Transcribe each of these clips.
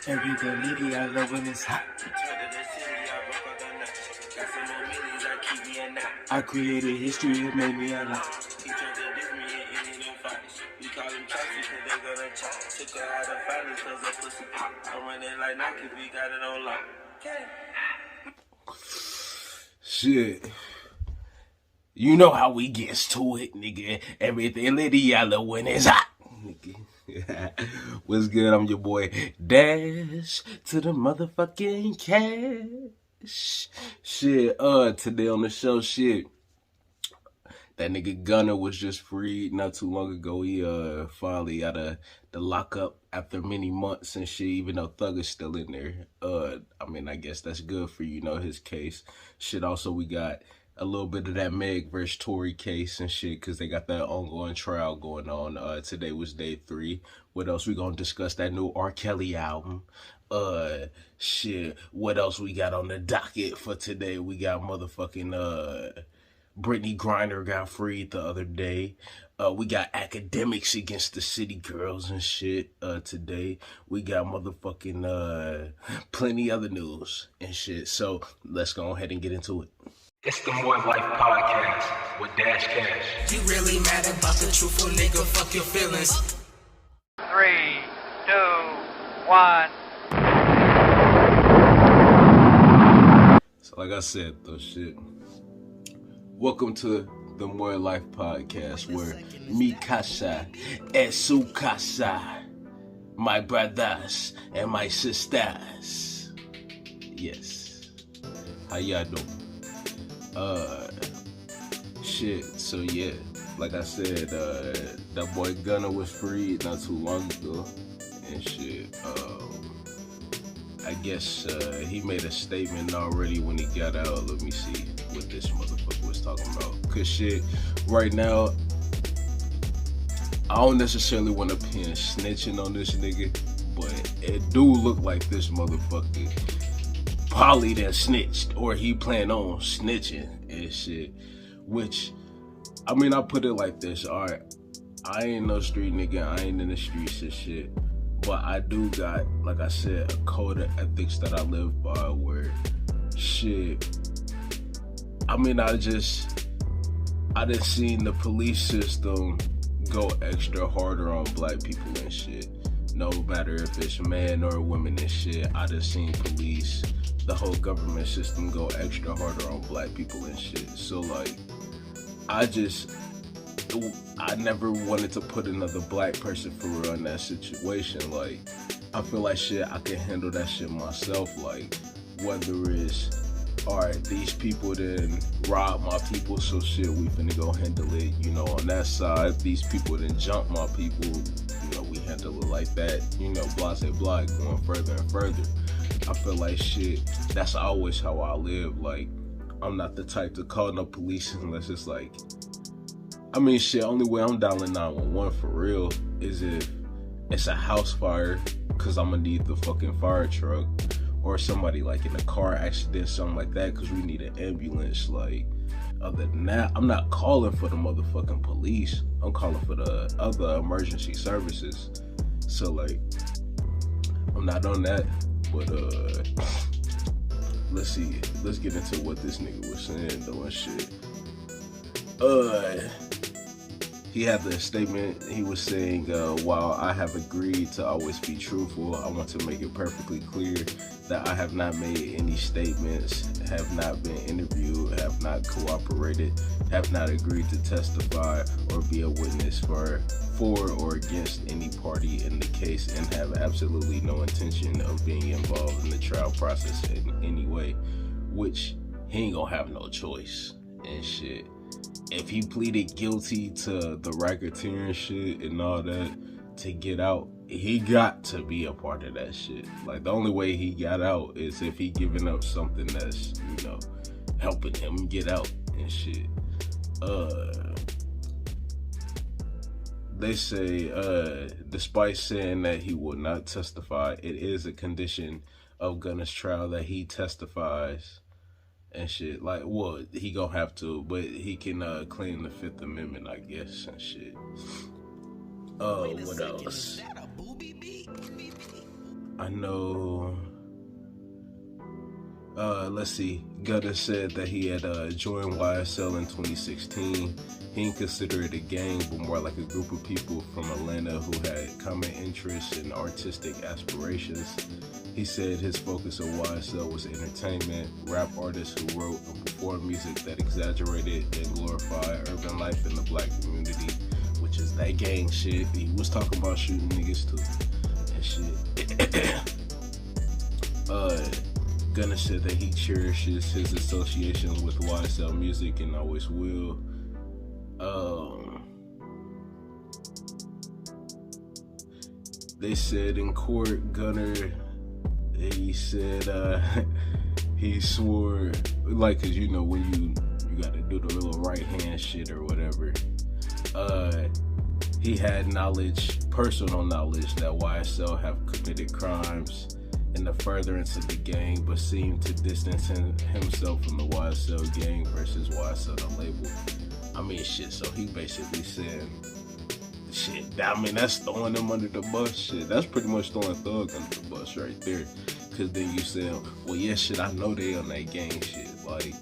Everything lady I love when it's hot. I created history, it made me a lot. Shit. You know how we gets to it, nigga. Everything lady yellow when it's hot. Nigga. What's good? I'm your boy Dash to the motherfucking cash. Shit, today on the show, shit. That nigga Gunna was just freed not too long ago. He finally out of the lockup after many months and shit, even though Thug is still in there. I mean, I guess that's good for, you know, his case. Shit, also we got a little bit of that Meg versus Tory case and shit, because they got that ongoing trial going on. Today was day 3. What else? We gonna discuss that new R. Kelly album. Shit, what else we got on the docket for today? We got motherfucking, Brittany Griner got freed the other day. We got Akademiks against the city girls and shit today. We got motherfucking plenty other news and shit. So let's go ahead and get into it. It's the More Life Podcast with Dash Cash. You really mad about the truthful nigga? Fuck your feelings. 3, 2, 1. So like I said, though, shit. Welcome to the More Life Podcast, where mi casa es su casa, my brothers and my sisters. Yes. How y'all doing? Shit, so yeah, like I said, that boy Gunna was freed not too long ago, and shit, I guess, he made a statement already when he got out. Let me see what this motherfucker was talking about, cause shit, right now, I don't necessarily want to pin snitching on this nigga, but it do look like this motherfucker probably done snitched, or he planned on snitching and shit, which, I mean, I put it like this, alright, I ain't no street nigga, I ain't in the streets and shit, but I do got, like I said, a code of ethics that I live by where, shit, I mean, I just seen the police system go extra harder on black people and shit, no matter if it's man or women and shit. I just seen police, the whole government system go extra harder on black people and shit. So like, I never wanted to put another black person for real in that situation. Like, I feel like shit, I can handle that shit myself. Like, whether it's, alright, these people didn't rob my people, so shit, we finna go handle it, you know, on that side. These people didn't jump my people, you know, we handle it like that, you know, blase blah, going further and further. I feel like shit, that's always how I live. Like, I'm not the type to call no police unless it's like, I mean, shit, only way I'm dialing 911 for real is if it's a house fire, cause I'm gonna need the fucking fire truck, or somebody like in a car accident, something like that, cause we need an ambulance. Like, other than that, I'm not calling for the motherfucking police. I'm calling for the other emergency services. So like, I'm not on that. But let's see. Let's get into what this nigga was saying though and shit. He had the statement. He was saying, while I have agreed to always be truthful, I want to make it perfectly clear that I have not made any statements, have not been interviewed, have not cooperated, have not agreed to testify or be a witness for or against any party in the case, and have absolutely no intention of being involved in the trial process in any way, which he ain't gonna have no choice and shit. If he pleaded guilty to the racketeering shit and all that to get out, he got to be a part of that shit. Like, the only way he got out is if he giving up something that's, you know, helping him get out and shit. They say, despite saying that he will not testify, it is a condition of Gunna's trial that he testifies and shit. Like, well, he gonna have to, but he can claim the 5th Amendment, I guess, and shit. What else? I know. Let's see. Gunna said that he had joined YSL in 2016. He didn't consider it a gang, but more like a group of people from Atlanta who had common interests and artistic aspirations. He said his focus of YSL was entertainment, rap artists who wrote and performed music that exaggerated and glorified urban life in the black community, which is that gang shit. He was talking about shooting niggas too and shit. Gunna said that he cherishes his associations with YSL music and always will. They said in court, Gunna, he said he swore, like, cause you know when you gotta do the little right hand shit or whatever. He had knowledge, personal knowledge, that YSL have committed crimes in the furtherance of the gang, but seemed to distance himself from the YSL gang versus YSL the label. I mean, shit, so he basically said, shit, I mean, that's throwing them under the bus, shit. That's pretty much throwing Thug under the bus right there. Cause then you say, well, yeah, shit, I know they on that gang shit. Like,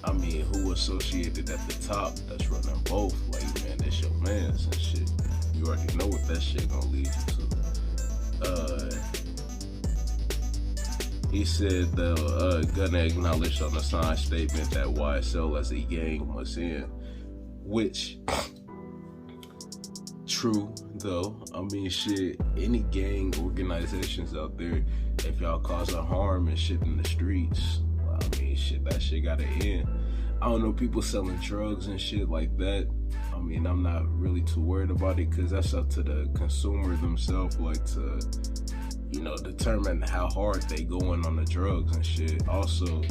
I mean, who associated at the top that's running both? Like, man, that's your mans and shit. You already know what that shit gonna lead you to. He said the Gunna acknowledged on the signed statement that YSL as a gang was in, which, true though. I mean, shit, any gang organizations out there, if y'all causing harm and shit in the streets, I mean, shit, that shit gotta end. I don't know, people selling drugs and shit like that. I mean, I'm not really too worried about it because that's up to the consumer themselves, like, to, you know, determine how hard they going on the drugs and shit. Also,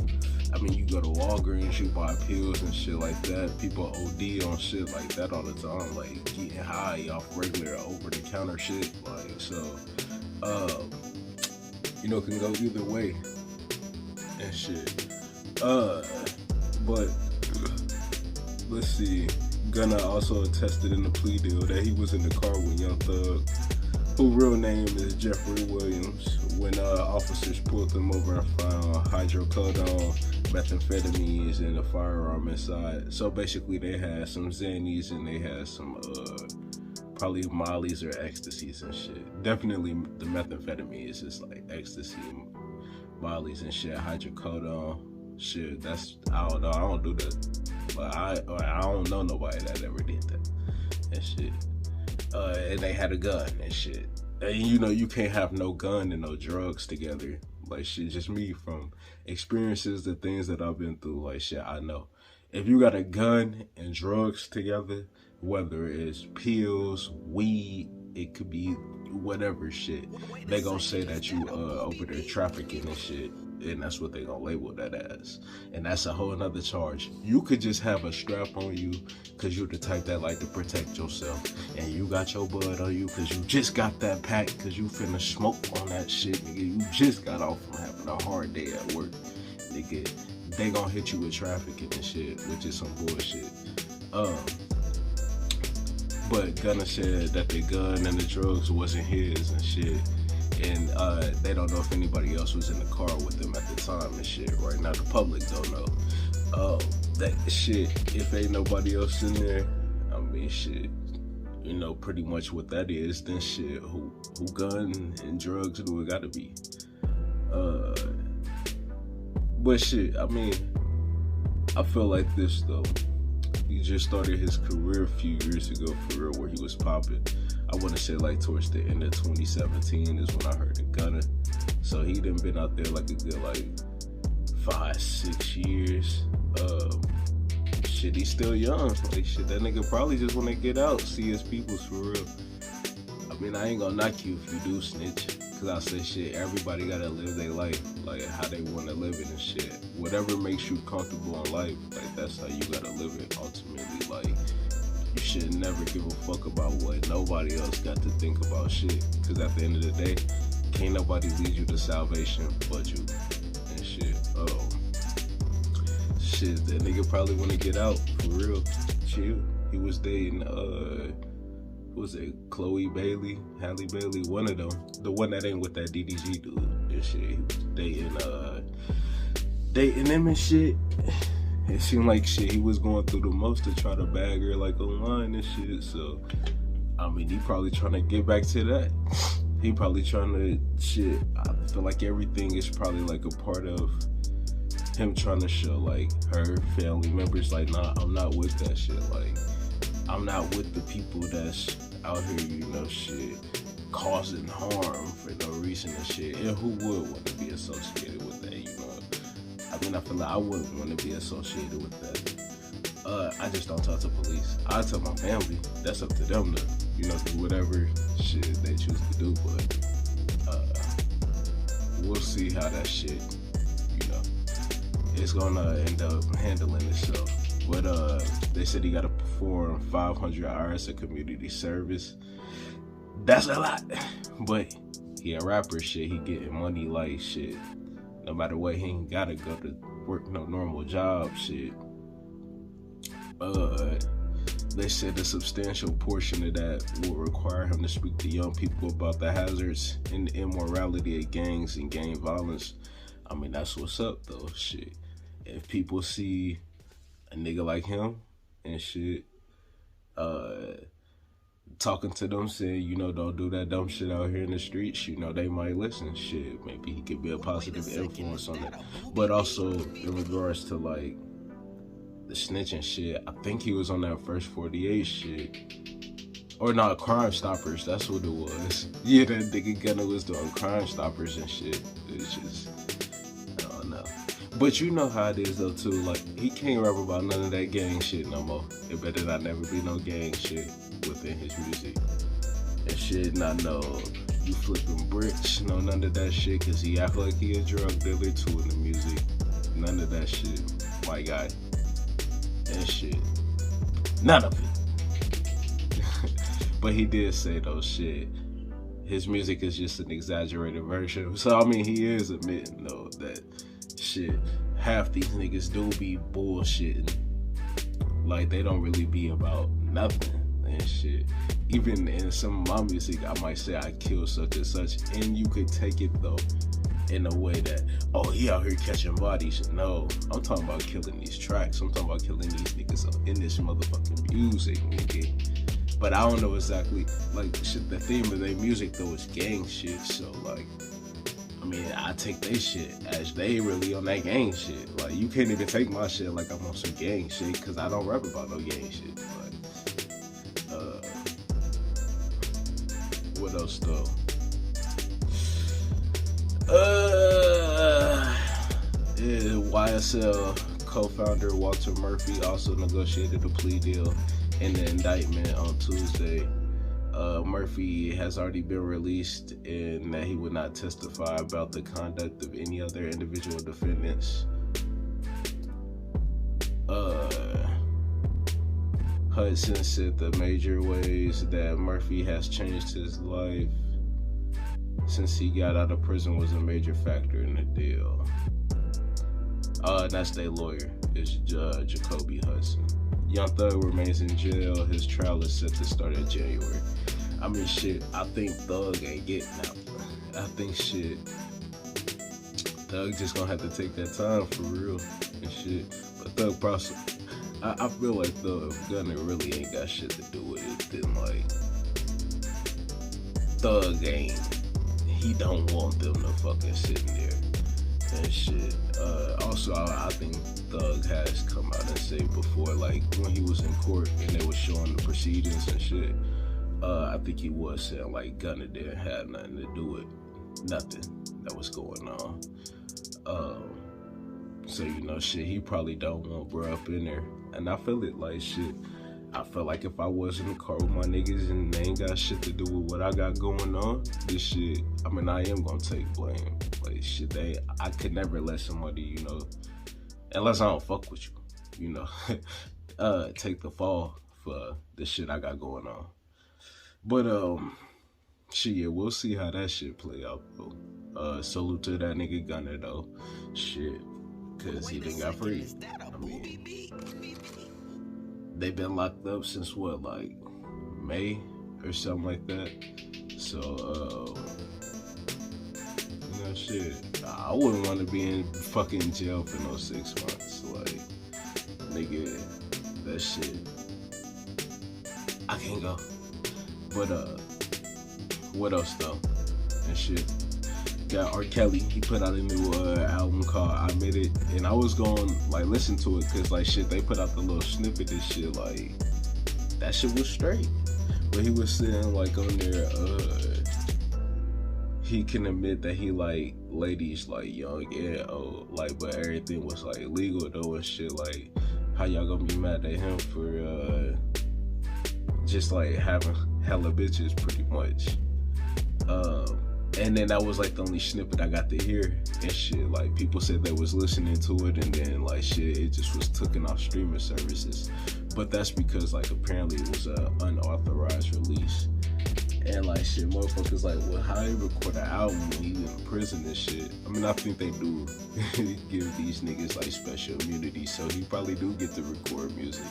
I mean, you go to Walgreens, you buy pills and shit like that. People OD on shit like that all the time, like getting high off regular over-the-counter shit. Like, so, you know, it can go either way and shit. But let's see. Gunna also attested in the plea deal that he was in the car with Young Thug, whose real name is Jeffrey Williams, when officers pulled them over and found hydrocodone, methamphetamines, and a firearm inside. So basically they had some Xannies and they had some probably Mollies or ecstasies and shit. Definitely the methamphetamines is like ecstasy, Mollies and shit, hydrocodone. Shit, that's, I don't know, I don't do that. But I don't know nobody that ever did that and shit. And they had a gun and shit. And you know, you can't have no gun and no drugs together. Like, shit, just me from experiences, the things that I've been through, like, shit, I know. If you got a gun and drugs together, whether it's pills, weed, it could be whatever shit, they gonna say that you over there trafficking and shit. And that's what they gonna label that as. And that's a whole nother charge. You could just have a strap on you because you're the type that like to protect yourself. And you got your bud on you because you just got that pack because you finna smoke on that shit, nigga. You just got off from having a hard day at work, nigga. They gonna hit you with trafficking and shit, which is some bullshit. But Gunna said that the gun and the drugs wasn't his and shit. And they don't know if anybody else was in the car with them at the time and shit. Right now, the public don't know. That shit, if ain't nobody else in there, I mean, shit, you know pretty much what that is, then shit, who gun and drugs do it gotta be. But shit, I mean, I feel like this though. He just started his career a few years ago, for real, where he was popping. I want to say like towards the end of 2017 is when I heard of Gunna. So he done been out there like a good like 5-6 years. Shit, he's still young. Like shit, that nigga probably just want to get out, see his peoples for real. I mean, I ain't gonna knock you if you do snitch, cause I say shit, everybody gotta live their life, like how they wanna live it and shit. Whatever makes you comfortable in life, like that's how you gotta live it ultimately. Like, you should never give a fuck about what nobody else got to think about shit. Cause at the end of the day, can't nobody lead you to salvation but you and shit. Shit, that nigga probably wanna get out for real. Chill. He was dating was it Chloe Bailey, Halle Bailey, one of them, the one that ain't with that DDG dude and shit. He was dating him and shit. It seemed like shit he was going through the most to try to bag her like online and shit. So I mean, he probably trying to get back to that. He probably trying to shit. I feel like everything is probably like a part of him trying to show like her family members like, nah, I'm not with that shit. Like, I'm not with the people that's out here, you know, shit, causing harm for no reason and shit. And who would want to be associated with that, you know? I mean, I feel like I wouldn't want to be associated with that. I just don't talk to police. I tell my family. That's up to them to, you know, do whatever shit they choose to do. But we'll see how that shit, you know, is gonna end up handling itself. But they said he gotta perform 500 hours of community service. That's a lot. But he a rapper, shit. He getting money like shit. No matter what, he ain't gotta go to work no normal job, shit. They said a substantial portion of that will require him to speak to young people about the hazards and the immorality of gangs and gang violence. I mean, that's what's up, though, shit. If people see a nigga like him and shit, talking to them, saying, you know, don't do that dumb shit out here in the streets, you know, they might listen, shit. Maybe he could be a positive influence on it. But also, in regards to, like, the snitching shit, I think he was on that first 48 shit. Or not, Crime Stoppers, that's what it was. Yeah, that nigga Gunna was doing Crime Stoppers and shit. It's just, I don't know. But you know how it is though too, like, he can't rap about none of that gang shit no more. It better not never be no gang shit within his music. And shit, not no, you flipping bricks, no none of that shit, cause he act like he a drug dealer too in the music. None of that shit, my guy. And shit. None of it. But he did say though, shit, his music is just an exaggerated version. So I mean, he is admitting though that shit, half these niggas do be bullshitting. Like, they don't really be about nothing and shit. Even in some of my music, I might say I killed such and such, and you could take it though in a way that, oh, he out here catching bodies. No, I'm talking about killing these tracks. I'm talking about killing these niggas in this motherfucking music, nigga. But I don't know exactly, like, shit, the theme of their music though is gang shit. So like, I mean, I take they shit as they really on that gang shit. Like, you can't even take my shit like I'm on some gang shit, cause I don't rap about no gang shit. But what else though? YSL co-founder Walter Murphy also negotiated a plea deal in the indictment on Tuesday. Murphy has already been released in that he would not testify about the conduct of any other individual defendants. Hudson said the major ways that Murphy has changed his life since he got out of prison was a major factor in the deal. That's their lawyer, is Jacoby Hudson. Young Thug remains in jail. His trial is set to start in January. I mean, shit, I think Thug ain't getting out. I think shit, Thug just gonna have to take that time for real and shit. But Thug probably, I feel like Gunna really ain't got shit to do with it. Then like, Thug ain't, he don't want them to fucking sit in there and shit. Also, I think Thug has come out and said before, like when he was in court and they was showing the proceedings and shit, I think he was saying like Gunna didn't have nothing to do with nothing that was going on. So you know, shit, he probably don't want bro up in there, and I feel it. Like shit, I feel like if I was in the car with my niggas and they ain't got shit to do with what I got going on, this shit, I mean, I am gonna take blame. Like shit, I could never let somebody, you know, unless I don't fuck with you, you know, take the fall for the shit I got going on. But shit, yeah, we'll see how that shit play out though. Salute to that nigga Gunna though, shit, cause he done got free. I mean, they been locked up since what, like May or something like that. So, you know, shit, I wouldn't want to be in fucking jail for no 6 months. Like, nigga, that shit, I can't go. But, what else though? And shit. Got R. Kelly, he put out a new album called I Made It, and I was going like listen to it cause like shit, they put out the little snippet and shit, like that shit was straight. But he was saying like on there, he can admit that he like ladies like young and old, like, but everything was like legal though and shit. Like, how y'all gonna be mad at him for just like having hella bitches pretty much? And then that was like the only snippet I got to hear and shit. Like, people said they was listening to it, and then like shit, it just was taken off streaming services. But that's because like apparently it was a unauthorized release. And like shit, motherfuckers like, well, how do you record an album when you in prison and shit? I mean, I think they do give these niggas like special immunity, so he probably do get to record music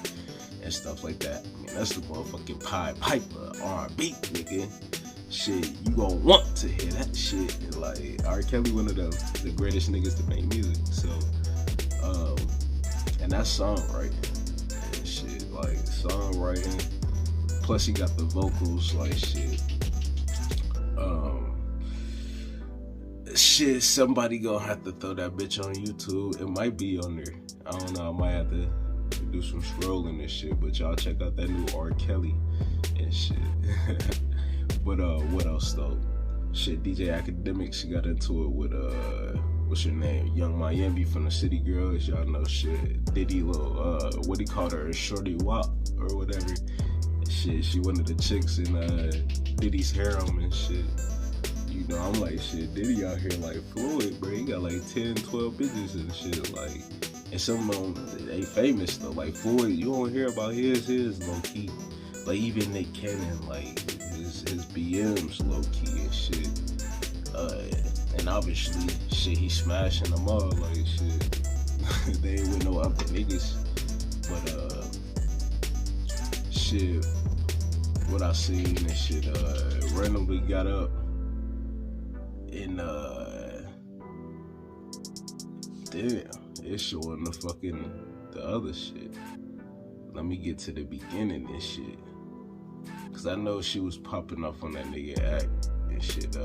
and stuff like that. I mean, that's the motherfucking Pied Piper R&B, nigga. Shit, you gon' want to hear that shit. And like, R. Kelly, one of the greatest niggas to make music. So, and that's songwriting and shit, like songwriting. Plus, he got the vocals, like shit. Shit, somebody gonna have to throw that bitch on YouTube. It might be on there. I don't know. I might have to do some scrolling and shit. But y'all check out that new R. Kelly and shit. But what else though? Shit, DJ Akademiks, he got into it with what's her name? Young Miami from the City Girls. Y'all know shit. Diddy little what he called her, Shorty Wop or whatever. And shit, she one of the chicks in Diddy's harem and shit. You know, I'm like, shit, Diddy out here like Floyd, bro. He got like 10, 12 bitches and shit, like. And some of them, they famous though. Like Floyd, you don't hear about his low key. Like even Nick Cannon, like his BMs low key and shit. And obviously, shit, he smashing them all, like shit. They ain't with no other niggas. But shit, what I seen and shit, randomly got up and damn, it's showing the other shit. Let me get to the beginning and shit. Cause I know she was popping off on that nigga act and shit.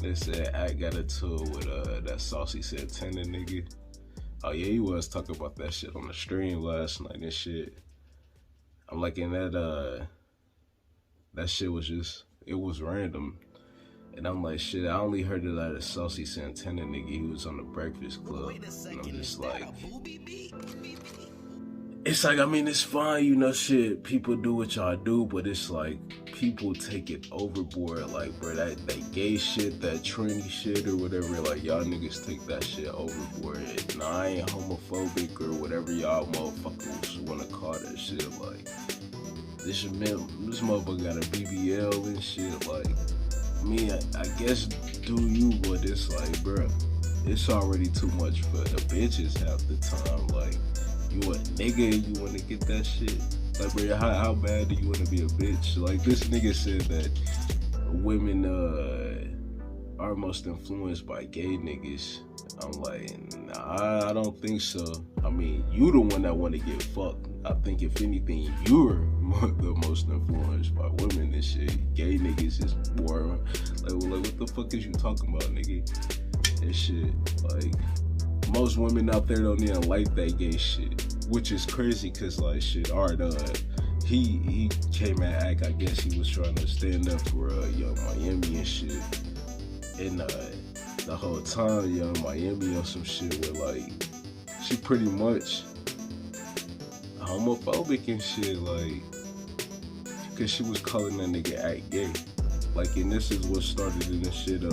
They said Act got a tour with that Saucy Santana nigga. Oh yeah, he was talking about that shit on the stream last night and shit. I'm like, in that shit was just, it was random. And I'm like, shit, I only heard it out of Saucy Santana nigga. He was on the Breakfast Club. And I'm just like, it's like, I mean, it's fine, you know, shit, people do what y'all do, but it's like, people take it overboard, like, bro, that gay shit, that trendy shit or whatever, like, y'all niggas take that shit overboard. Nah, I ain't homophobic or whatever y'all motherfuckers wanna call that shit, like, this motherfucker got a BBL and shit, like, I mean, I guess do you, but it's like, bro, it's already too much for the bitches half the time, like, you a nigga, you wanna get that shit? Like, bro, how bad do you wanna be a bitch? Like, this nigga said that women are most influenced by gay niggas. I'm like, nah, I don't think so. I mean, you the one that wanna get fucked. I think if anything, you're the most influenced by women and shit. Gay niggas is more like what the fuck is you talking about, nigga? And shit, like, most women out there don't even like that gay shit, which is crazy, cause like shit, Art, he came at Act, I guess he was trying to stand up for Young Miami and shit, and the whole time Young Miami on some shit where like, she pretty much homophobic and shit, like, cause she was calling that nigga Act gay, like, and this is what started in this shit,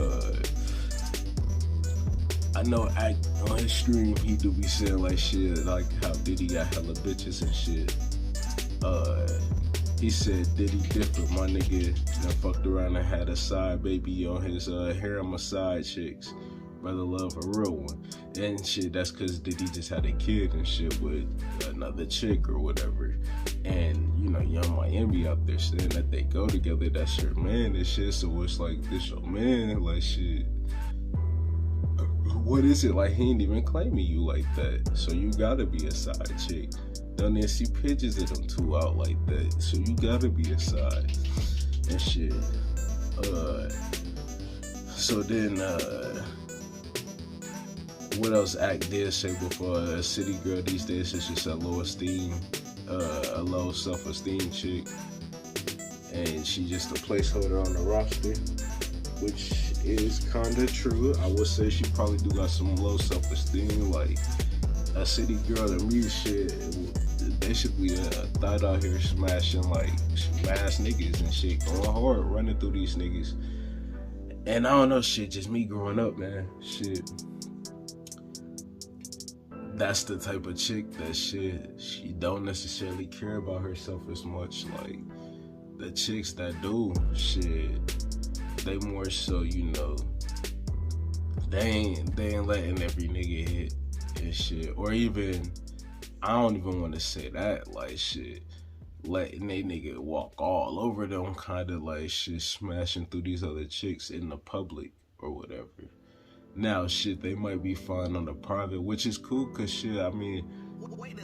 I know Act on his stream, he do be saying like shit, like how Diddy got hella bitches and shit. He said Diddy different, my nigga done fucked around and had a side baby on his harem of side chicks. Brother love a real one. And shit, that's because Diddy just had a kid and shit with another chick or whatever. And, you know, Young Miami out there saying that they go together, that's your man and shit. So it's like, this your man, like shit. What is it? Like, he ain't even claiming you like that. So you gotta be a side chick. Done there see pictures of them two out like that. So you gotta be a side and shit. So then, what else Act did say before? A city girl these days is just a low esteem, a low self-esteem chick, and she just a placeholder on the roster, which is kinda true. I would say she probably do got some low self-esteem. Like, a city girl to me, shit, basically a thought out here smashing like smash niggas and shit, going hard, running through these niggas. And I don't know, shit, just me growing up, man, shit. That's the type of chick that shit, she don't necessarily care about herself as much. Like, the chicks that do, shit, they more so, you know, they ain't letting every nigga hit and shit. Or even, I don't even want to say that, like shit, letting they nigga walk all over them, kind of like shit, smashing through these other chicks in the public or whatever. Now, shit, they might be fine on the private, which is cool, cause shit, I mean,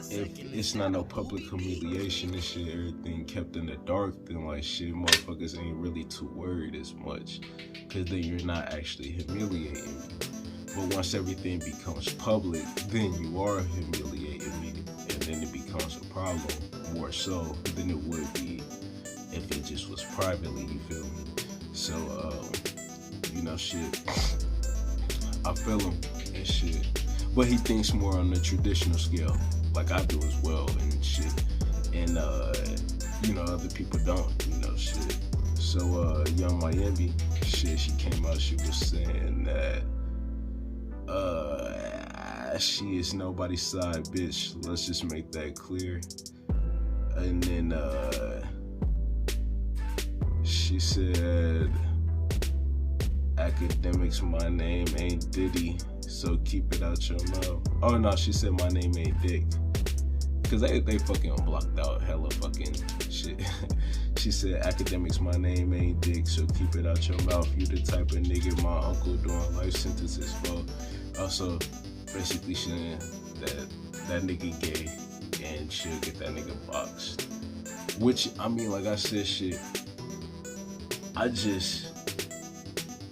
if it's not no public humiliation and shit, everything kept in the dark, then like shit, motherfuckers ain't really too worried as much, cause then you're not actually humiliating me. But once everything becomes public, then you are humiliating me, and then it becomes a problem more so than it would be if it just was privately, you feel me? So, you know, shit, I feel him and shit. But he thinks more on the traditional scale, like I do as well and shit. And, you know, other people don't, you know, shit. So, Young Miami, shit, she came out, she was saying that, she is nobody's side bitch. Let's just make that clear. And then, she said, Akademiks, my name ain't Diddy, so keep it out your mouth. Oh no, she said my name ain't Dick. Cause they fucking blocked out hella fucking shit. She said, Akademiks, my name ain't Dick, so keep it out your mouth. You the type of nigga my uncle doing life sentences for. Also, basically saying that nigga gay and she'll get that nigga boxed. Which, I mean, like I said, shit,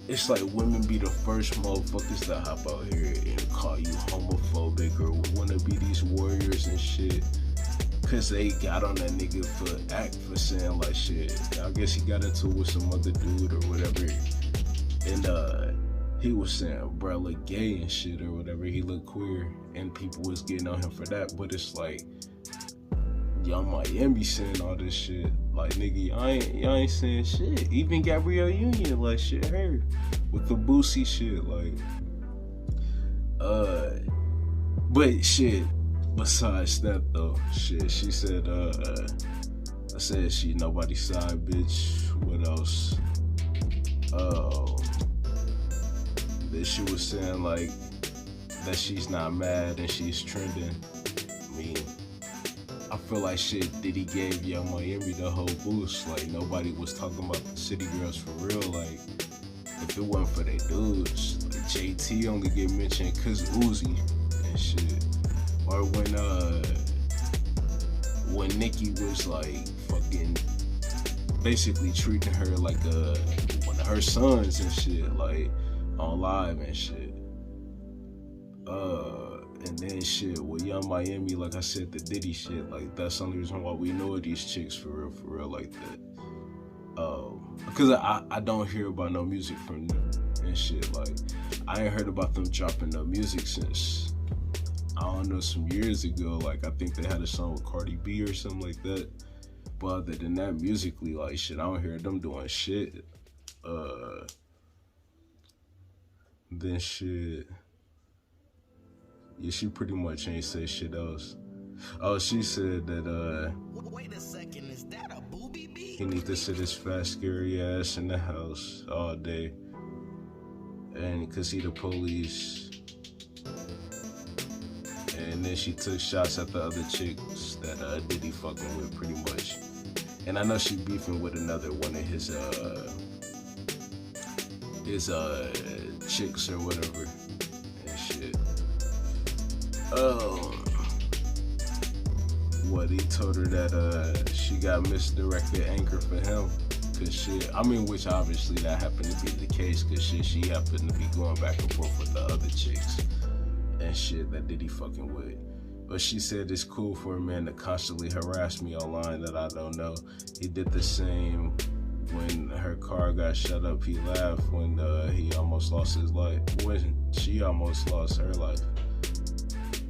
it's like women be the first motherfuckers that hop out here and call you homophobic or wanna be these warriors and shit. Cause they got on that nigga for saying like shit. I guess he got into it with some other dude or whatever. And he was saying, bro, look gay and shit or whatever. He looked queer and people was getting on him for that. But it's like, Young Miami saying all this shit. Like, nigga, y'all ain't saying shit. Even Gabrielle Union, like, shit her with the Boosie shit, like, but shit, besides that though, shit, she said, I said she nobody's side bitch. What else? That she was saying like that she's not mad and she's trending. I mean, I feel like shit, Diddy gave Young Miami the whole boost. Like, nobody was talking about the city girls for real. Like, if it wasn't for they dudes, like JT only get mentioned cause Uzi and shit. Or when Nicki was like fucking basically treating her like one of her sons and shit, like on live and shit. And then shit with Young Miami, like I said, the Diddy shit, like that's the only reason why we know these chicks for real like that. Because I don't hear about no music from them and shit. Like, I ain't heard about them dropping no music since, I don't know, some years ago. Like, I think they had a song with Cardi B or something like that. But other than that, musically, like shit, I don't hear them doing shit. Then shit, yeah, she pretty much ain't say shit else. Oh, she said that Wait a second, is that a booby beat? he need to sit his fat scary ass in the house all day, and cause he the police. And then she took shots at the other chicks that Diddy fucking with pretty much. And I know she beefing with another one of his chicks or whatever and shit. What, he told her that she got misdirected anger for him. Cause shit, I mean, which obviously that happened to be the case, cause shit, she happened to be going back and forth with the other chicks and shit that Diddy fucking with. But she said it's cool for a man to constantly harass me online that I don't know. He did the same when her car got shut up. He laughed when he almost lost his life, when she almost lost her life.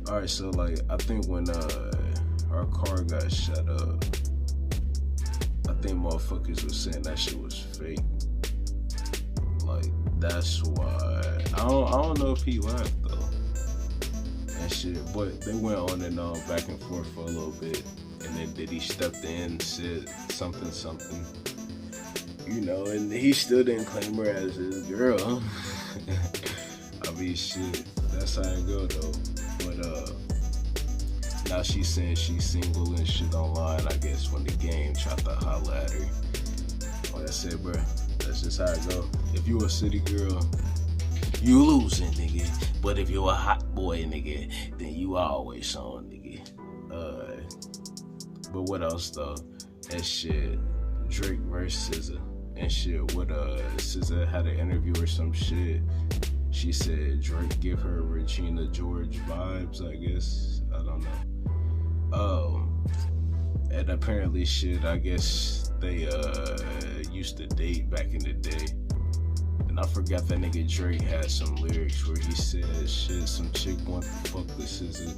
Alright, so like, I think when her car got shut up, I think motherfuckers was saying that shit was fake. Like, that's why. I don't know if he laughed though. And shit, but they went on and on back and forth for a little bit. And then Diddy stepped in, said something. You know, and he still didn't claim her as his girl. I mean, shit, that's how it go though. But now she's saying she's single and shit online, I guess, when the game tried to holler at her. Like I said, bro, that's just how it go. If you a city girl, you losing, nigga. But if you a hot boy, nigga, then you always on, nigga. But what else though? That shit, Drake versus SZA and shit. What SZA had an interview or some shit. She said Drake give her Regina George vibes, I guess. I don't know. And apparently shit, I guess they used to date back in the day. And I forgot that nigga Drake had some lyrics where he said shit, some chick want to fuck this SZA.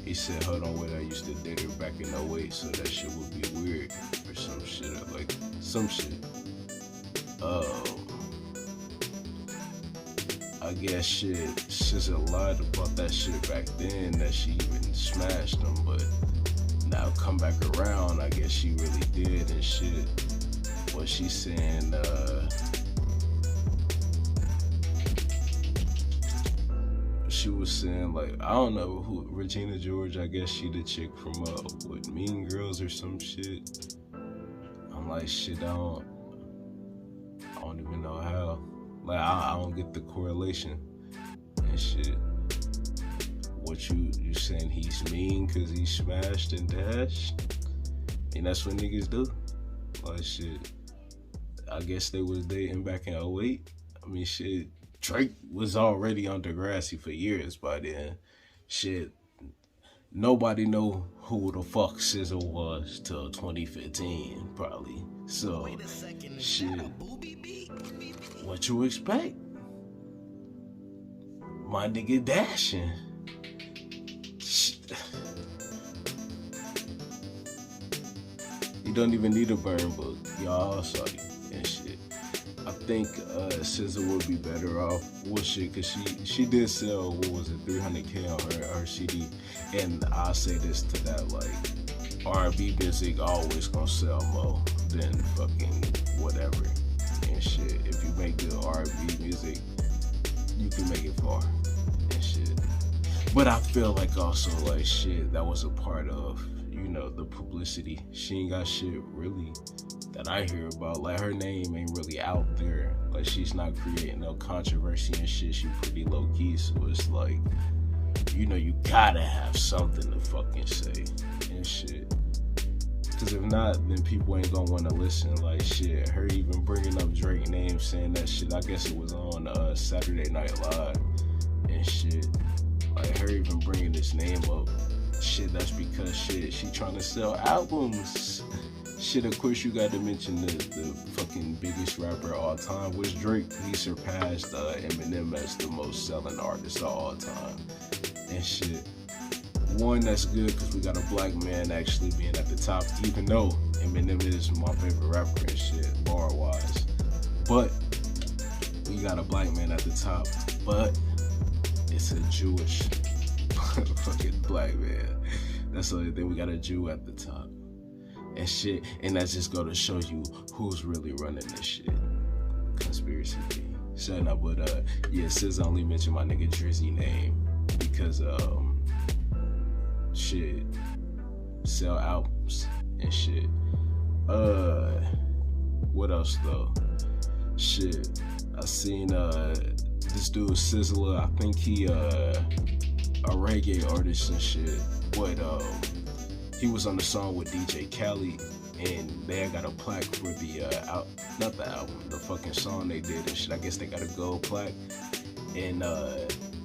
He said, hold on, wait, I used to date her back in 08, so that shit would be weird or some shit, or like some shit. I guess shit, SZA lied about that shit back then, that she even smashed him, but now come back around, I guess she really did and shit. What she's saying, she was saying, like, I don't know who, Regina George, I guess she the chick from, what, Mean Girls or some shit. I'm like, shit, I don't even know how. Like, I don't get the correlation and shit. What you saying he's mean cause he smashed and dashed? And that's what niggas do. Like, shit, I guess they was dating back in 08. I mean, shit, Drake was already on Degrassi for years by then. Shit, nobody know who the fuck SZA was till 2015, probably. So, shit, what you expect? My nigga dashing. You don't even need a burn book. Y'all sorry and shit. I think SZA would be better off. Well, shit, cause she did sell, what was it, 300K on her CD. And I'll say this to that, like, R&B music always gonna sell more than fucking whatever and shit. If you make good R&B music, you can make it far and shit. But I feel like also, like, shit, that was a part of, you know, the publicity. She ain't got shit really that I hear about. Like, her name ain't really out there. Like, she's not creating no controversy and shit. She pretty low key, so it's like, you know, you gotta have something to fucking say and shit. Cause if not, then people ain't gonna wanna listen. Like, shit, her even bringing up Drake name, saying that shit, I guess it was on Saturday Night Live and shit. Like, her even bringing his name up, shit, that's because shit, she trying to sell albums. Shit, of course you got to mention the fucking biggest rapper of all time was Drake. He surpassed Eminem as the most selling artist of all time. And shit, one, that's good because we got a black man actually being at the top, even though Eminem is my favorite rapper and shit, bar-wise. But we got a black man at the top, but it's a Jewish fucking black man. That's the only thing, we got a Jew at the top and shit. And that's just go to show you who's really running this shit. Conspiracy thing. Shut up, but yeah, SZA only mentioned my nigga Drizzy name because shit, sell albums and shit. What else though? Shit, I seen this dude Sizzler. I think he a reggae artist and shit. But he was on the song with DJ Khaled, and they got a plaque for the not the album, the fucking song they did and shit. I guess they got a gold plaque, and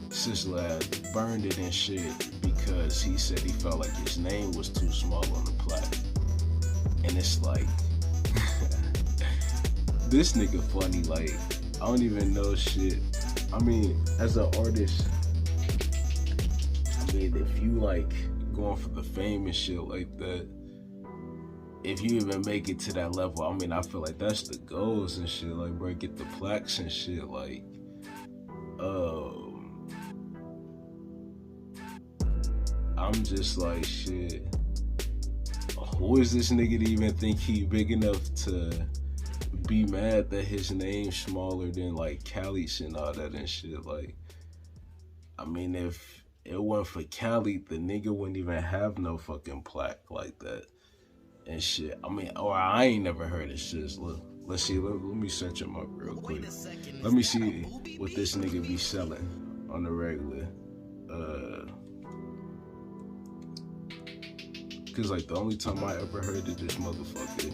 Sizzler burned it and shit because he said he felt like his name was too small on the plaque. And it's like, this nigga funny, like, I don't even know shit. I mean, as an artist, I mean, if you like going for the fame and shit like that, if you even make it to that level, I mean, I feel like that's the goals and shit, like, bro, get the plaques and shit, like, I'm just like, shit, who is this nigga to even think he big enough to be mad that his name's smaller than like Khaled's and all that and shit? Like, I mean, if it wasn't for Khaled, the nigga wouldn't even have no fucking plaque like that and shit. I mean, or I ain't never heard of shit. Look, let's see, let me search him up real quick. Let me see what this nigga be selling on the regular. Cause like the only time I ever heard of this motherfucker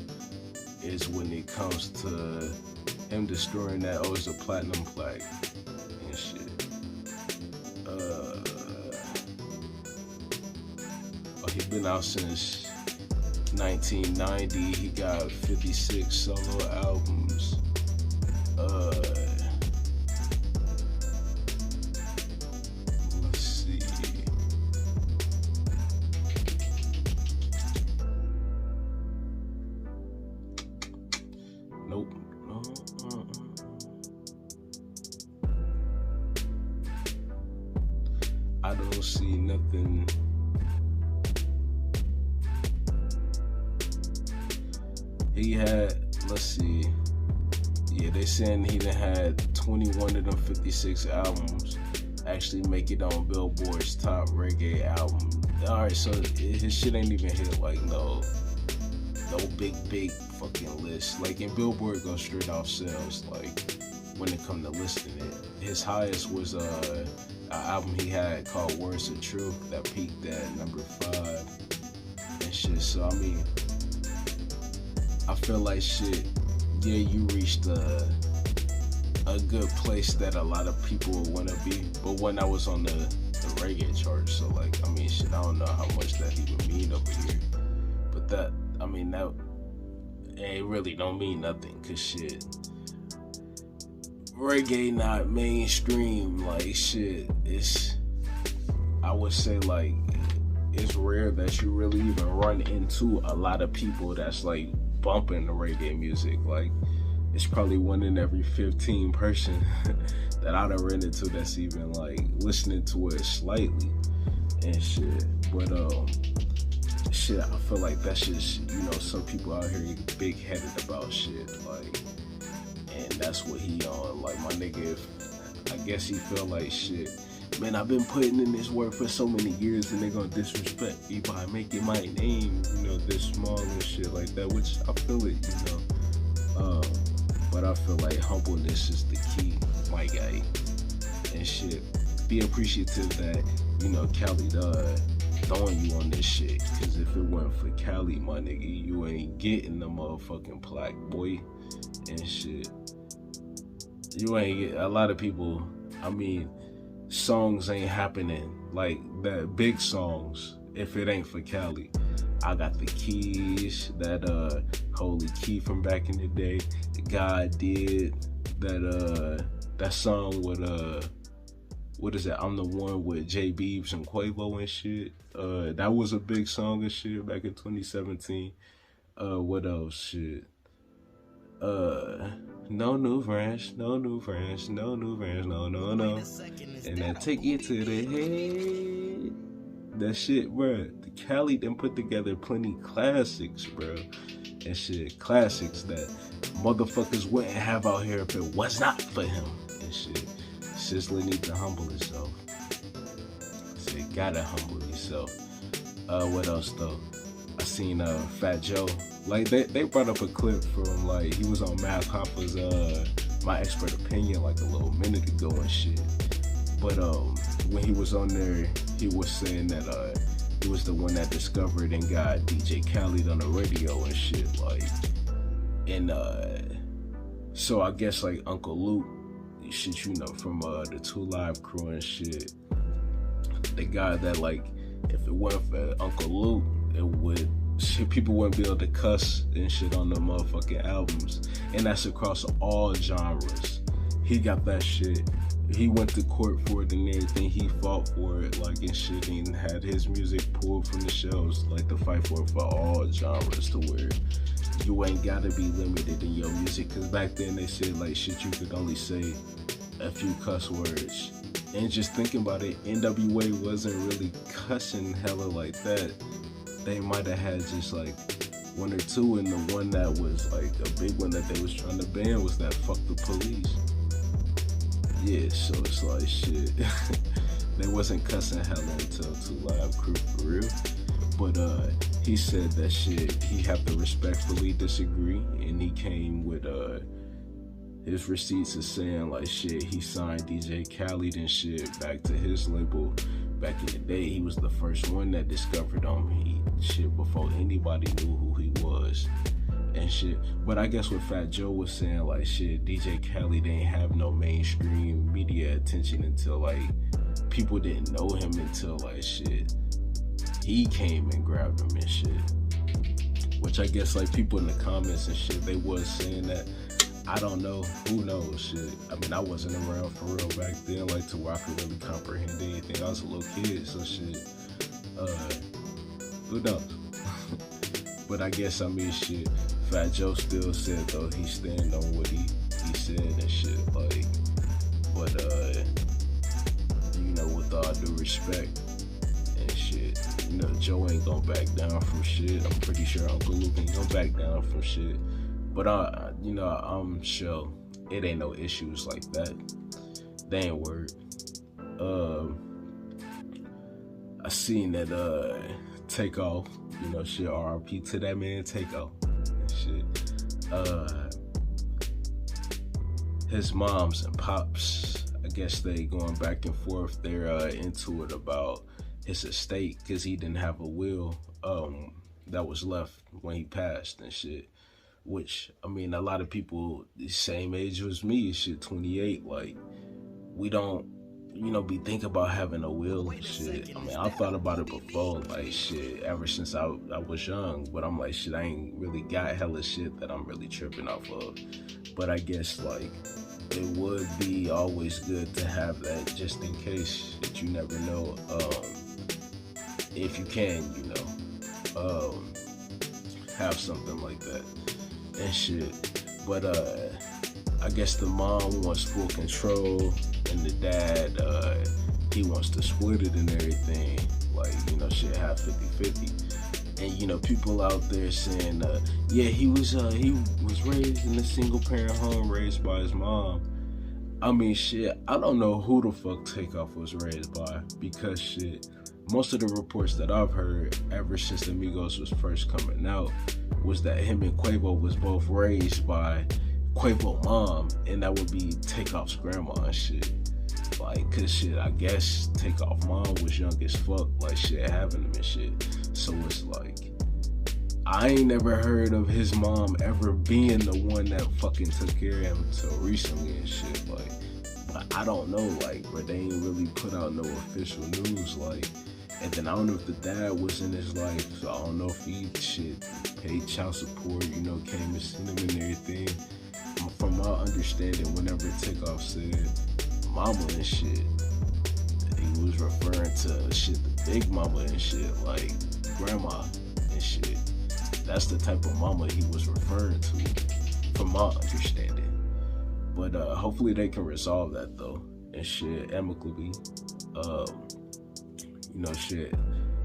is when it comes to him destroying that, oh, it's a platinum plaque and shit. Oh, he been out since 1990. He got 56 solo albums. Let's see. Nope. I don't see nothing. He had, let's see. Yeah, they saying he done had 21 of them 56 albums actually make it on Billboard's top reggae album. Alright, so his shit ain't even hit like no big fucking list. Like, in Billboard goes straight off sales, like, when it come to listing it. His highest was an album he had called Words of Truth that peaked at number 5 and shit. So I mean, I feel like shit, yeah, you reached a good place that a lot of people would want to be. But when I was on the reggae chart, so like, I mean, shit, I don't know how much that even mean over here. But that, I mean, that it really don't mean nothing, cause shit, reggae not mainstream. Like, shit, it's, I would say, like, it's rare that you really even run into a lot of people that's like bumping the reggae music. Like, it's probably 1 in every 15 person that I done ran into that's even like listening to it slightly and shit. But shit, I feel like that's just, you know, some people out here big headed about shit, like, and that's what he on. Like, my nigga, I guess he feel like shit, man, I've been putting in this work for so many years and they're gonna disrespect me by making my name, you know, this small and shit like that, which I feel it, you know. But I feel like humbleness is the key, my guy, and shit. Be appreciative that, you know, Khaled throwing you on this shit, cause if it wasn't for Khaled, my nigga, you ain't getting the motherfucking plaque, boy, and shit. You ain't get, a lot of people, I mean, songs ain't happening, like that big songs, if it ain't for Khaled. I got the keys, that holy key from back in the day. God did that song with what is that? I'm the One with J Beebs and Quavo and shit. That was a big song and shit back in 2017. What else? Shit. No new friends, no new friends, no new friends, no. And then take you to the head. That shit, bro. The Khaled done put together plenty classics, bro. And shit, classics that motherfuckers wouldn't have out here if it was not for him. And shit, Sizzler need to humble himself. So you gotta humble yourself. What else though? I seen Fat Joe. Like they brought up a clip from like he was on Math Hoffa's My Expert Opinion like a little minute ago and shit. But when he was on there, he was saying that he was the one that discovered and got DJ Khaled on the radio and shit. Like, and so I guess like Uncle Luke, shit, you know, from the 2 Live crew and shit. The guy that like, if it wasn't for Uncle Luke, it would. Shit, people wouldn't be able to cuss and shit on the motherfucking albums. And that's across all genres. He got that shit. He went to court for it and everything. He fought for it, like, and shit, and had his music pulled from the shelves, like, to fight for all genres, to where you ain't gotta be limited in your music. Cause back then they said, like, shit, you could only say a few cuss words. And just thinking about it, NWA wasn't really cussing hella like that. They might have had just like 1 or 2, and the one that was like a big one that they was trying to ban was that "fuck the police." Yeah, so it's like shit. They wasn't cussing hella until 2 Live crew for real. But he said that shit, he have to respectfully disagree, and he came with his receipts is saying like shit, he signed DJ Khaled and shit back to his label. Back in the day, he was the first one that discovered him. Shit, before anybody knew who he was and shit. But I guess what Fat Joe was saying, like shit, DJ Khaled didn't have no mainstream media attention until like people didn't know him until like shit, he came and grabbed him and shit. Which I guess like people in the comments and shit, they was saying that. I don't know, who knows, shit. I mean, I wasn't around for real back then, like, to where I could really comprehend anything. I was a little kid, so shit, who knows? But I guess, I mean, shit, Fat Joe still said, though, he stand on what he said and shit, like, but, you know, with all due respect and shit, you know, Joe ain't gonna back down from shit. I'm pretty sure Uncle Luke ain't gonna back down from shit. But you know, I'm sure it ain't no issues like that. They ain't worried. I seen that Takeoff, you know, shit, RIP to that man Takeoff and shit. His moms and pops, I guess they going back and forth. They're into it about his estate, because he didn't have a will that was left when he passed and shit. Which, I mean, a lot of people the same age as me, shit, 28, like, we don't, you know, be thinking about having a will and shit. I mean, I thought about it before, like, shit, ever since I was young, but I'm like, shit, I ain't really got hella shit that I'm really tripping off of. But I guess, like, it would be always good to have that just in case, that you never know, if you can, you know, have something like that. And shit. But I guess the mom wants full control, and the dad he wants to split it and everything, like, you know, shit, have 50-50. And you know, people out there saying yeah, he was raised in a single parent home, raised by his mom. I mean, shit, I don't know who the fuck Takeoff was raised by, because shit, most of the reports that I've heard ever since the Migos was first coming out was that him and Quavo was both raised by Quavo's mom, and that would be Takeoff's grandma and shit. Like, cause shit, I guess Takeoff's mom was young as fuck, like shit, having him and shit. So it's like, I ain't never heard of his mom ever being the one that fucking took care of him until recently and shit. Like, but I don't know, like, but they ain't really put out no official news, like. And then I don't know if the dad was in his life, so I don't know if he shit paid child support, you know, came and seen him and everything. From my understanding, whenever Takeoff said mama and shit, he was referring to shit, the big mama and shit, like grandma and shit. That's the type of mama he was referring to, from my understanding. But hopefully they can resolve that though, and shit, amicably. You know, shit,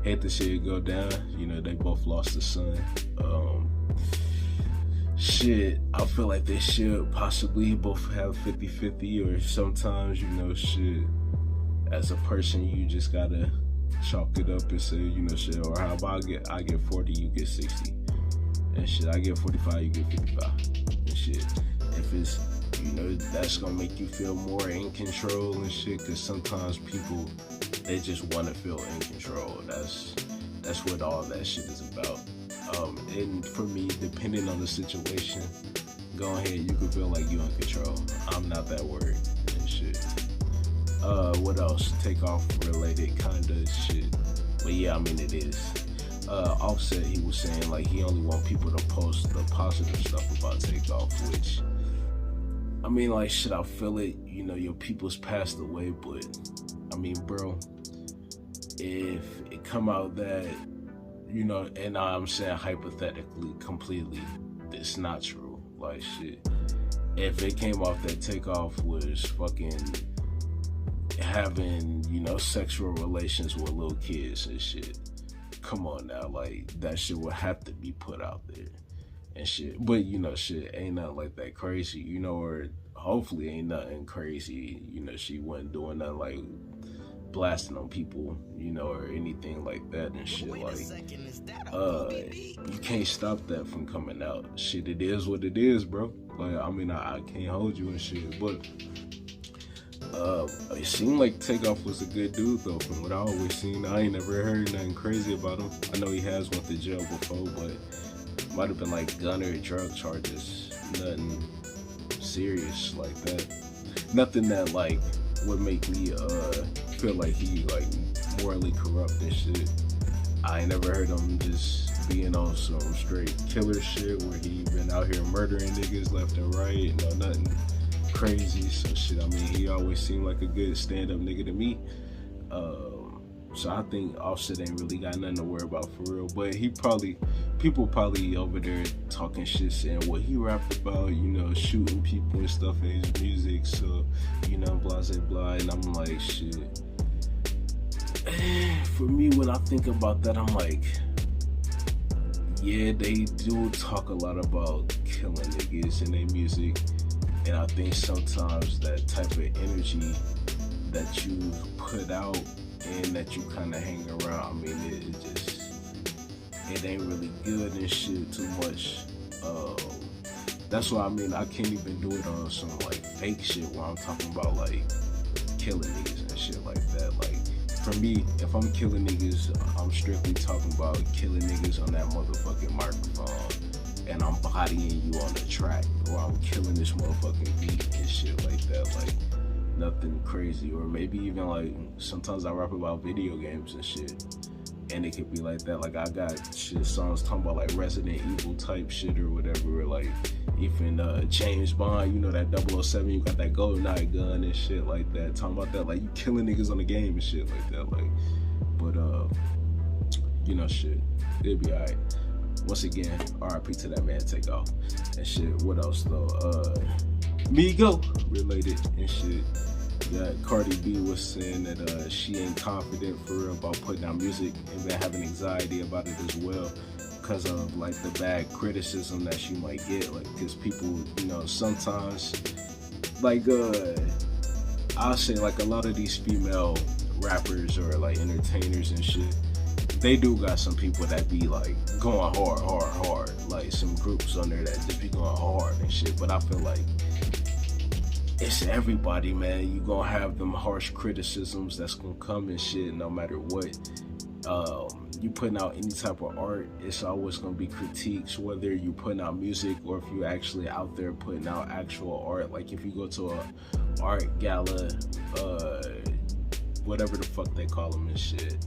hate to see it go down. You know, they both lost a son. Shit, I feel like they should possibly both have 50-50, or sometimes, you know, shit, as a person, you just gotta chalk it up and say, you know, shit, or how about I get 40, you get 60. And shit, I get 45, you get 55. And shit. If it's, you know, that's gonna make you feel more in control and shit, cause sometimes people, they just wanna feel in control. That's what all that shit is about. And for me, depending on the situation, go ahead, you can feel like you in control. I'm not that worried and shit. What else? Takeoff related kinda shit. But yeah, I mean it is. Offset, he was saying like he only want people to post the positive stuff about Takeoff, which I mean like shit, I feel it, you know, your people's passed away, but I mean bro, if it come out that, you know, and I'm saying hypothetically completely, it's not true, like shit, if it came off that Takeoff was fucking having, you know, sexual relations with little kids and shit, come on now, like that shit would have to be put out there and shit. But you know, shit ain't nothing like that crazy, you know, or hopefully ain't nothing crazy, you know, she wasn't doing nothing like blasting on people, you know, or anything like that and shit. Like you can't stop that from coming out. Shit, it is what it is, bro. Like I mean I can't hold you and shit, but it seemed like Takeoff was a good dude though, from what I always seen. I ain't never heard nothing crazy about him. I know he has went to jail before, but might have been like gun or drug charges. Nothing serious like that. Nothing that like would make me feel like he like morally corrupt and shit. I ain't never heard him just being on some straight killer shit where he been out here murdering niggas left and right. No, nothing crazy, so shit, I mean, he always seemed like a good stand-up nigga to me. So I think Offset ain't really got nothing to worry about for real, but people probably over there talking shit, saying what he rapped about, you know, shooting people and stuff in his music, so, you know, blah, blah, blah, and I'm like, shit. For me, when I think about that, I'm like, yeah, they do talk a lot about killing niggas in their music. And I think sometimes that type of energy that you put out and that you kind of hang around, I mean, it ain't really good and shit too much. That's why I mean, I can't even do it on some like fake shit where I'm talking about like killing niggas and shit like that. Like for me, if I'm killing niggas, I'm strictly talking about killing niggas on that motherfucking microphone. And I'm bodying you on the track, or I'm killing this motherfucking beat and shit like that, like nothing crazy. Or maybe even like sometimes I rap about video games and shit, and it could be like that. Like I got shit songs talking about like Resident Evil type shit or whatever, or like even James Bond, you know, that 007, you got that GoldenEye gun and shit like that, talking about that, like you killing niggas on the game and shit like that, like. But you know, shit, it'll be alright. Once again, RIP to that man Takeoff and shit. What else though? Migo related and shit. Yeah, Cardi B was saying that she ain't confident for real about putting out music and been having anxiety about it as well because of like the bad criticism that she might get. Like, because people, you know, sometimes like I'll say like a lot of these female rappers or like entertainers and shit, they do got some people that be like going hard, like some groups on there that just be going hard and shit. But I feel like it's everybody, man. You gonna have them harsh criticisms that's gonna come and shit no matter what. You putting out any type of art, it's always gonna be critiques, whether you putting out music or if you actually out there putting out actual art. Like if you go to a art gala, whatever the fuck they call them and shit,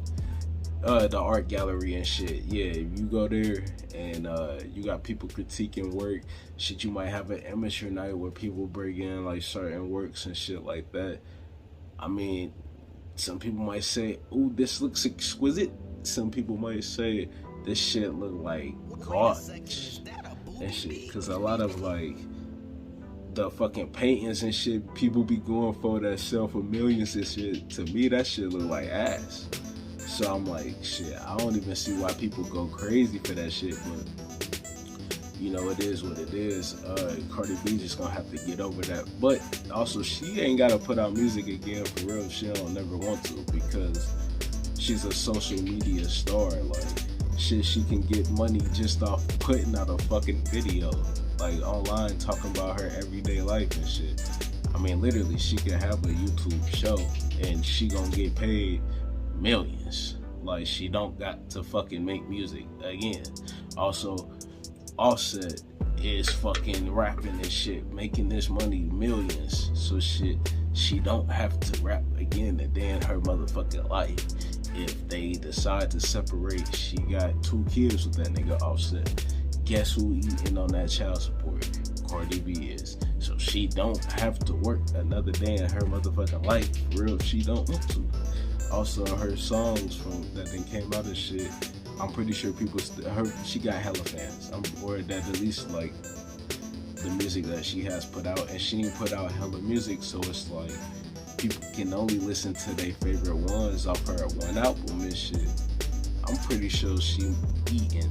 the art gallery and shit, yeah, if you go there and you got people critiquing work, shit, you might have an amateur night where people bring in like certain works and shit like that. I mean, some people might say, ooh, this looks exquisite. Some people might say, this shit look like garbage and shit, because a lot of like the fucking paintings and shit people be going for that sell for millions and shit, to me that shit look like ass. So I'm like, shit, I don't even see why people go crazy for that shit, but you know, it is what it is. Cardi B just gonna have to get over that. But also, she ain't gotta put out music again for real. She don't never want to, because she's a social media star. Like, shit, she can get money just off putting out a fucking video, like, online, talking about her everyday life and shit. I mean, literally, she can have a YouTube show and she gonna get paid millions. Like, she don't got to fucking make music again. Also, Offset is fucking rapping and shit, making this money millions. So shit, she don't have to rap again a day in her motherfucking life. If they decide to separate, she got 2 kids with that nigga Offset. Guess who eating on that child support? Cardi B is. So she don't have to work another day in her motherfucking life. For real, she don't want to. Also, her songs from that then came out and shit, I'm pretty sure people she got hella fans. Or that at least like the music that she has put out, and she ain't put out hella music, so it's like people can only listen to their favorite ones off her one album and shit. I'm pretty sure she eating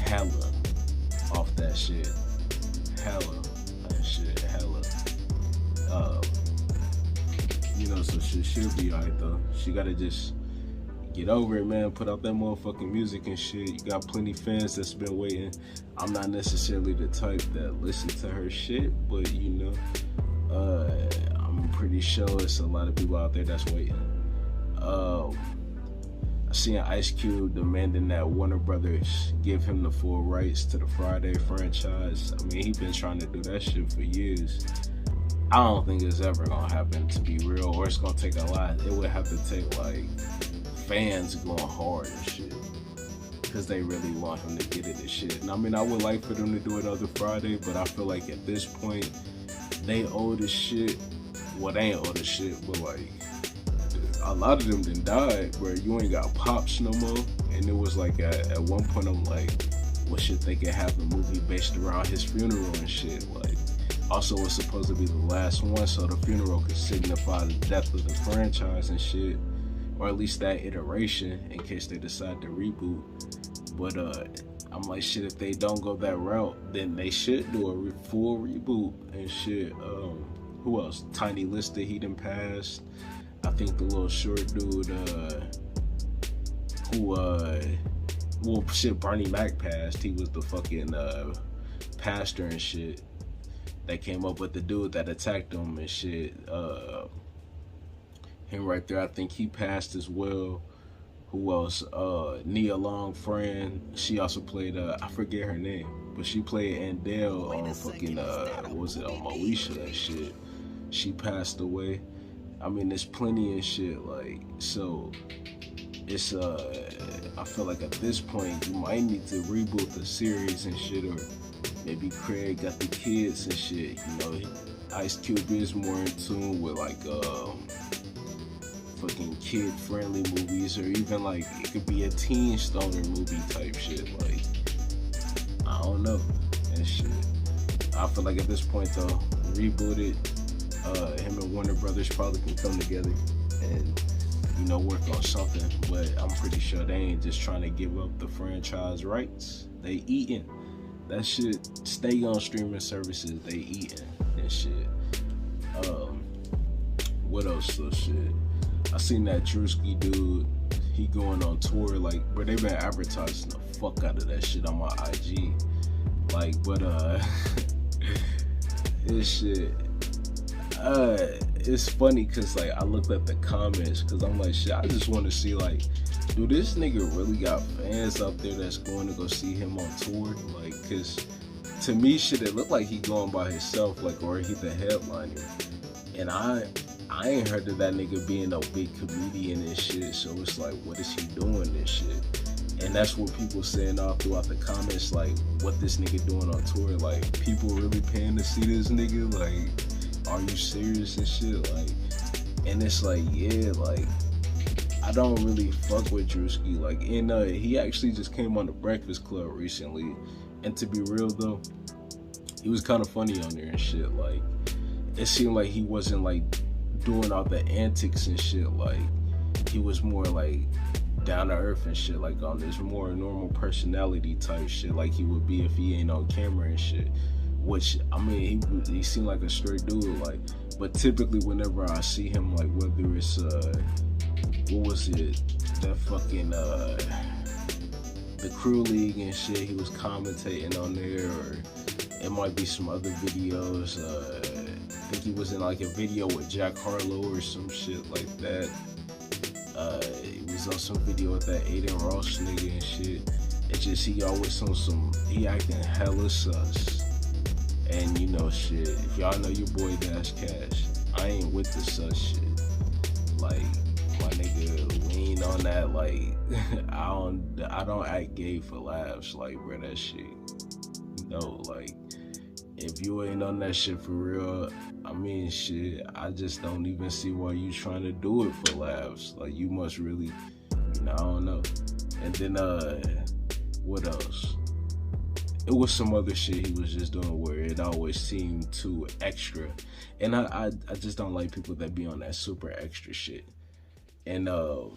hella off that shit. Hella. You know, so she'll be alright though. She gotta just get over it, man. Put out that motherfucking music and shit. You got plenty fans that's been waiting. I'm not necessarily the type that listen to her shit, but you know, I'm pretty sure it's a lot of people out there that's waiting. I seen Ice Cube demanding that Warner Brothers give him the full rights to the Friday franchise. I mean, he been trying to do that shit for years. I don't think it's ever gonna happen, to be real, or it's gonna take a lot. It would have to take like fans going hard and shit, because they really want him to get it and shit. And I mean, I would like for them to do another Friday, but I feel like at this point they old as shit. Well, they ain't old as shit, but like a lot of them done died, where you ain't got Pops no more. And it was like at one point I'm like, what shit, they could have the movie based around his funeral and shit. Like, also it's supposed to be the last one, so the funeral could signify the death of the franchise and shit, or at least that iteration, in case they decide to reboot. But I'm like, shit, if they don't go that route, then they should do a full reboot and shit. Who else? Tiny Lista, he done passed. I think the little short dude, well, shit, Bernie Mac passed. He was the fucking pastor and shit that came up with the dude that attacked him and shit. Him right there, I think he passed as well. Who else? Nia Long friend. She also played, I forget her name, but she played Andale on fucking, what was it, on Moesha and shit. She passed away. I mean, there's plenty of shit, like, so it's, I feel like at this point, you might need to reboot the series and shit, or maybe Craig got the kids and shit, you know. Ice Cube is more in tune with, like, fucking kid-friendly movies, or even, like, it could be a teen stoner movie type shit, like, I don't know, and shit. I feel like at this point, though, reboot it. Him and Warner Brothers probably can come together and, you know, work on something. But I'm pretty sure they ain't just trying to give up the franchise rights. They eating. That shit stay on streaming services. They eating and shit. What else? So shit. I seen that Drewski dude. He going on tour. Like, bro, they been advertising the fuck out of that shit on my IG. Like, but this shit. It's funny because, like, I looked at the comments because I'm like, shit, I just want to see, like, do this nigga really got fans out there that's going to go see him on tour? Like, because to me, shit, it looked like he going by himself, like, or he the headliner. And I ain't heard of that nigga being no big comedian and shit, so it's like, what is he doing and shit? And that's what people saying all throughout the comments, like, what this nigga doing on tour? Like, people really paying to see this nigga? Like, are you serious and shit? Like, and it's like, yeah, like, I don't really fuck with Drewski. Like, and he actually just came on the Breakfast Club recently, and to be real though, he was kind of funny on there and shit. Like, it seemed like he wasn't like doing all the antics and shit. Like, he was more like down to earth and shit, like on this more normal personality type shit, like he would be if he ain't on camera and shit. Which, I mean, he seemed like a straight dude, like, but typically whenever I see him, like, whether it's, what was it, that fucking the Crew League and shit. He was commentating on there, or it might be some other videos. I think he was in like a video with Jack Harlow or some shit like that. He was on some video with that Aiden Ross nigga and shit. It's just he always on some, he acting hella sus. And you know shit, if y'all know your boy Dash Cash, I ain't with the sus shit. Like, my nigga, we ain't on that, like, I don't act gay for laughs, like, bro, that shit. No, like, if you ain't on that shit for real, I mean, shit, I just don't even see why you trying to do it for laughs. Like, you must really, you know, I don't know. And then, what else? It was some other shit he was just doing where it always seemed too extra. And I just don't like people that be on that super extra shit. And, I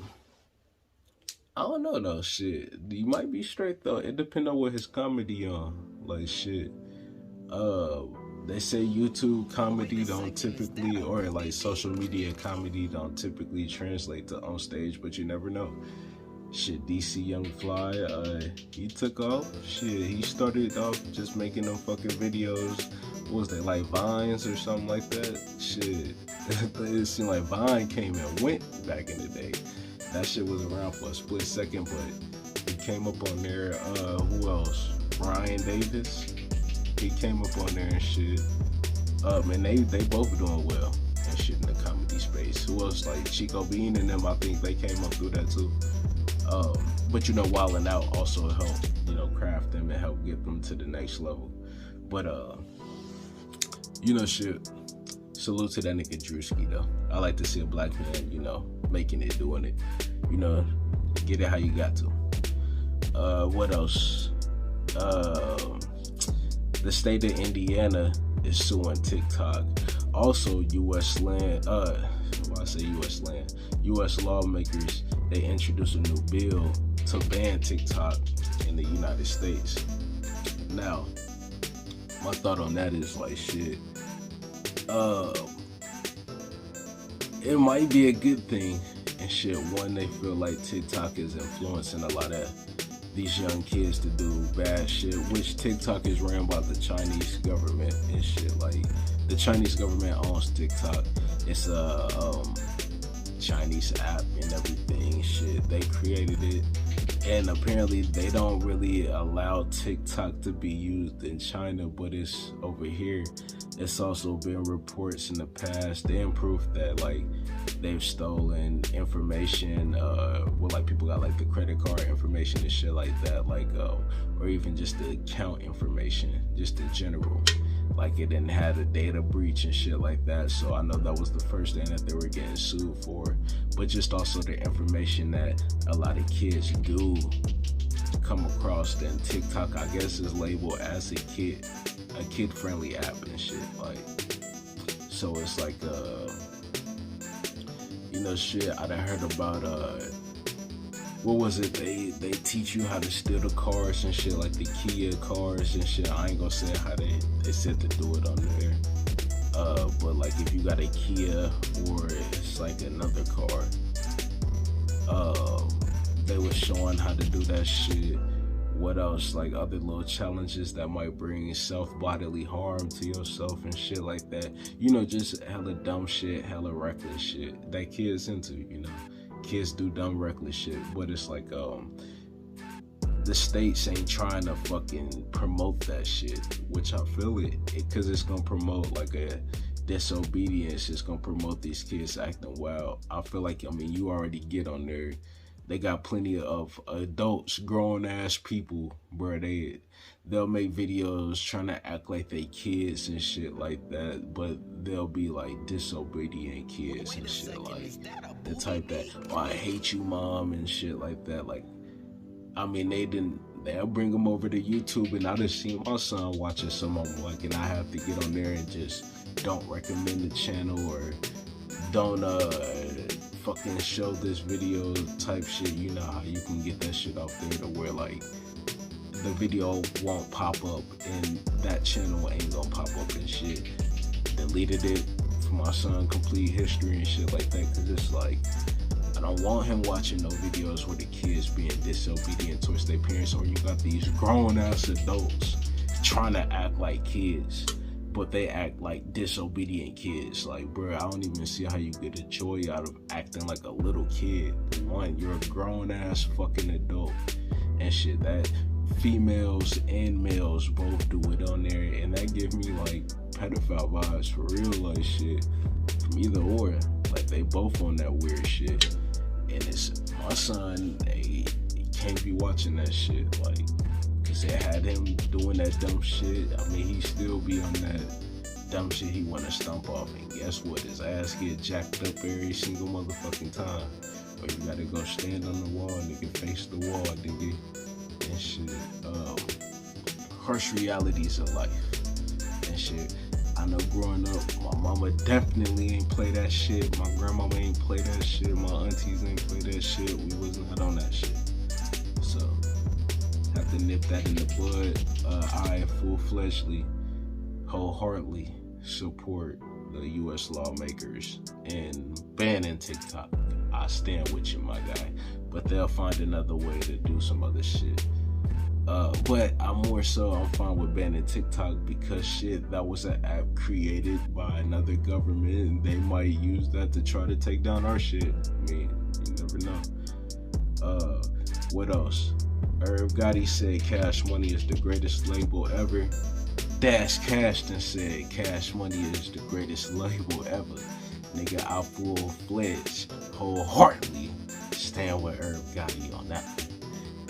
don't know though, shit. You might be straight though. It depends on what his comedy on. Like, shit. They say YouTube comedy don't typically, or like social media comedy don't typically translate to on stage, but you never know. Shit, DC Young Fly, he took off. Shit, he started off just making them fucking videos. What was they, like Vines or something like that? Shit, it seemed like Vine came and went back in the day. That shit was around for a split second, but he came up on there. Who else? Ryan Davis. He came up on there and shit. And they both doing well and shit in the comedy space. Who else? Like Chico Bean and them, I think they came up through that too. But you know, Wildin' Out also helped, you know, craft them and help get them to the next level. But you know, shit, salute to that nigga Drewski though. I like to see a black man, you know, making it, doing it. You know, get it how you got to. What else? The state of Indiana is suing TikTok. Also, U.S. land, when I say U.S. land, U.S. lawmakers, they introduced a new bill to ban TikTok in the United States. Now, my thought on that is like, shit, it might be a good thing and shit. One, they feel like TikTok is influencing a lot of these young kids to do bad shit, which TikTok is ran by the Chinese government and shit. Like, the Chinese government owns TikTok. It's a Chinese app and everything, shit. They created it, and apparently they don't really allow TikTok to be used in China, but it's over here. It's also been reports in the past and proof that like they've stolen information, well, like people got like the credit card information and shit like that, like or even just the account information, just in general. Like it didn't have a data breach and shit like that. So I know that was the first thing that they were getting sued for, but just also the information that a lot of kids do come across. Then TikTok, I guess, is labeled as a kid-friendly app and shit. Like, so it's like, you know, shit. I done heard about what was it? They teach you how to steal the cars and shit, like the Kia cars and shit. I ain't gonna say how they said to do it on there. But like if you got a Kia or it's like another car, they were showing how to do that shit. What else? Like other little challenges that might bring self-bodily harm to yourself and shit like that. You know, just hella dumb shit, hella reckless shit that kids into, you know. Kids do dumb, reckless shit, but it's like, the states ain't trying to fucking promote that shit, which I feel it, cause it's gonna promote like a disobedience. It's gonna promote these kids acting wild. I feel like, I mean, you already get on there. They got plenty of adults, grown ass people, bro. They'll make videos trying to act like they kids and shit like that, but they'll be like disobedient kids and shit, like the type that, oh, I hate you, mom, and shit like that. Like, I mean, they'll bring them over to YouTube, and I just seen my son watching some of them, like, and I have to get on there and just don't recommend the channel or don't fucking show this video type shit. You know how you can get that shit out there to where like the video won't pop up and that channel ain't gonna pop up and shit. Deleted it for my son, complete history and shit like that, cause it's like, I don't want him watching no videos where the kids being disobedient towards their parents, or you got these grown-ass adults trying to act like kids, but they act like disobedient kids. Like, bro, I don't even see how you get a joy out of acting like a little kid. One, you're a grown-ass fucking adult and shit. That females and males both do it on there, and that give me like pedophile vibes for real, like shit. From either or, like they both on that weird shit. And it's my son, he can't be watching that shit, like, cause they had him doing that dumb shit. I mean, he still be on that dumb shit he wanna stomp off, and guess what? His ass get jacked up every single motherfucking time. Or you gotta go stand on the wall, nigga, face the wall, nigga, and shit. Harsh realities of life and shit. I know growing up, my mama definitely ain't play that shit. My grandmama ain't play that shit. My aunties ain't play that shit. We was not on that shit. So, have to nip that in the bud. I full-fledgedly, wholeheartedly support the U.S. lawmakers in banning TikTok. I stand with you, my guy. But they'll find another way to do some other shit. But I'm fine with banning TikTok because shit, that was an app created by another government, and they might use that to try to take down our shit. I mean, you never know. What else? Irv Gotti said Cash Money is the greatest label ever. Dash Cashton said Cash Money is the greatest label ever. Nigga, I full-fledged, wholeheartedly stand with Irv Gotti on that.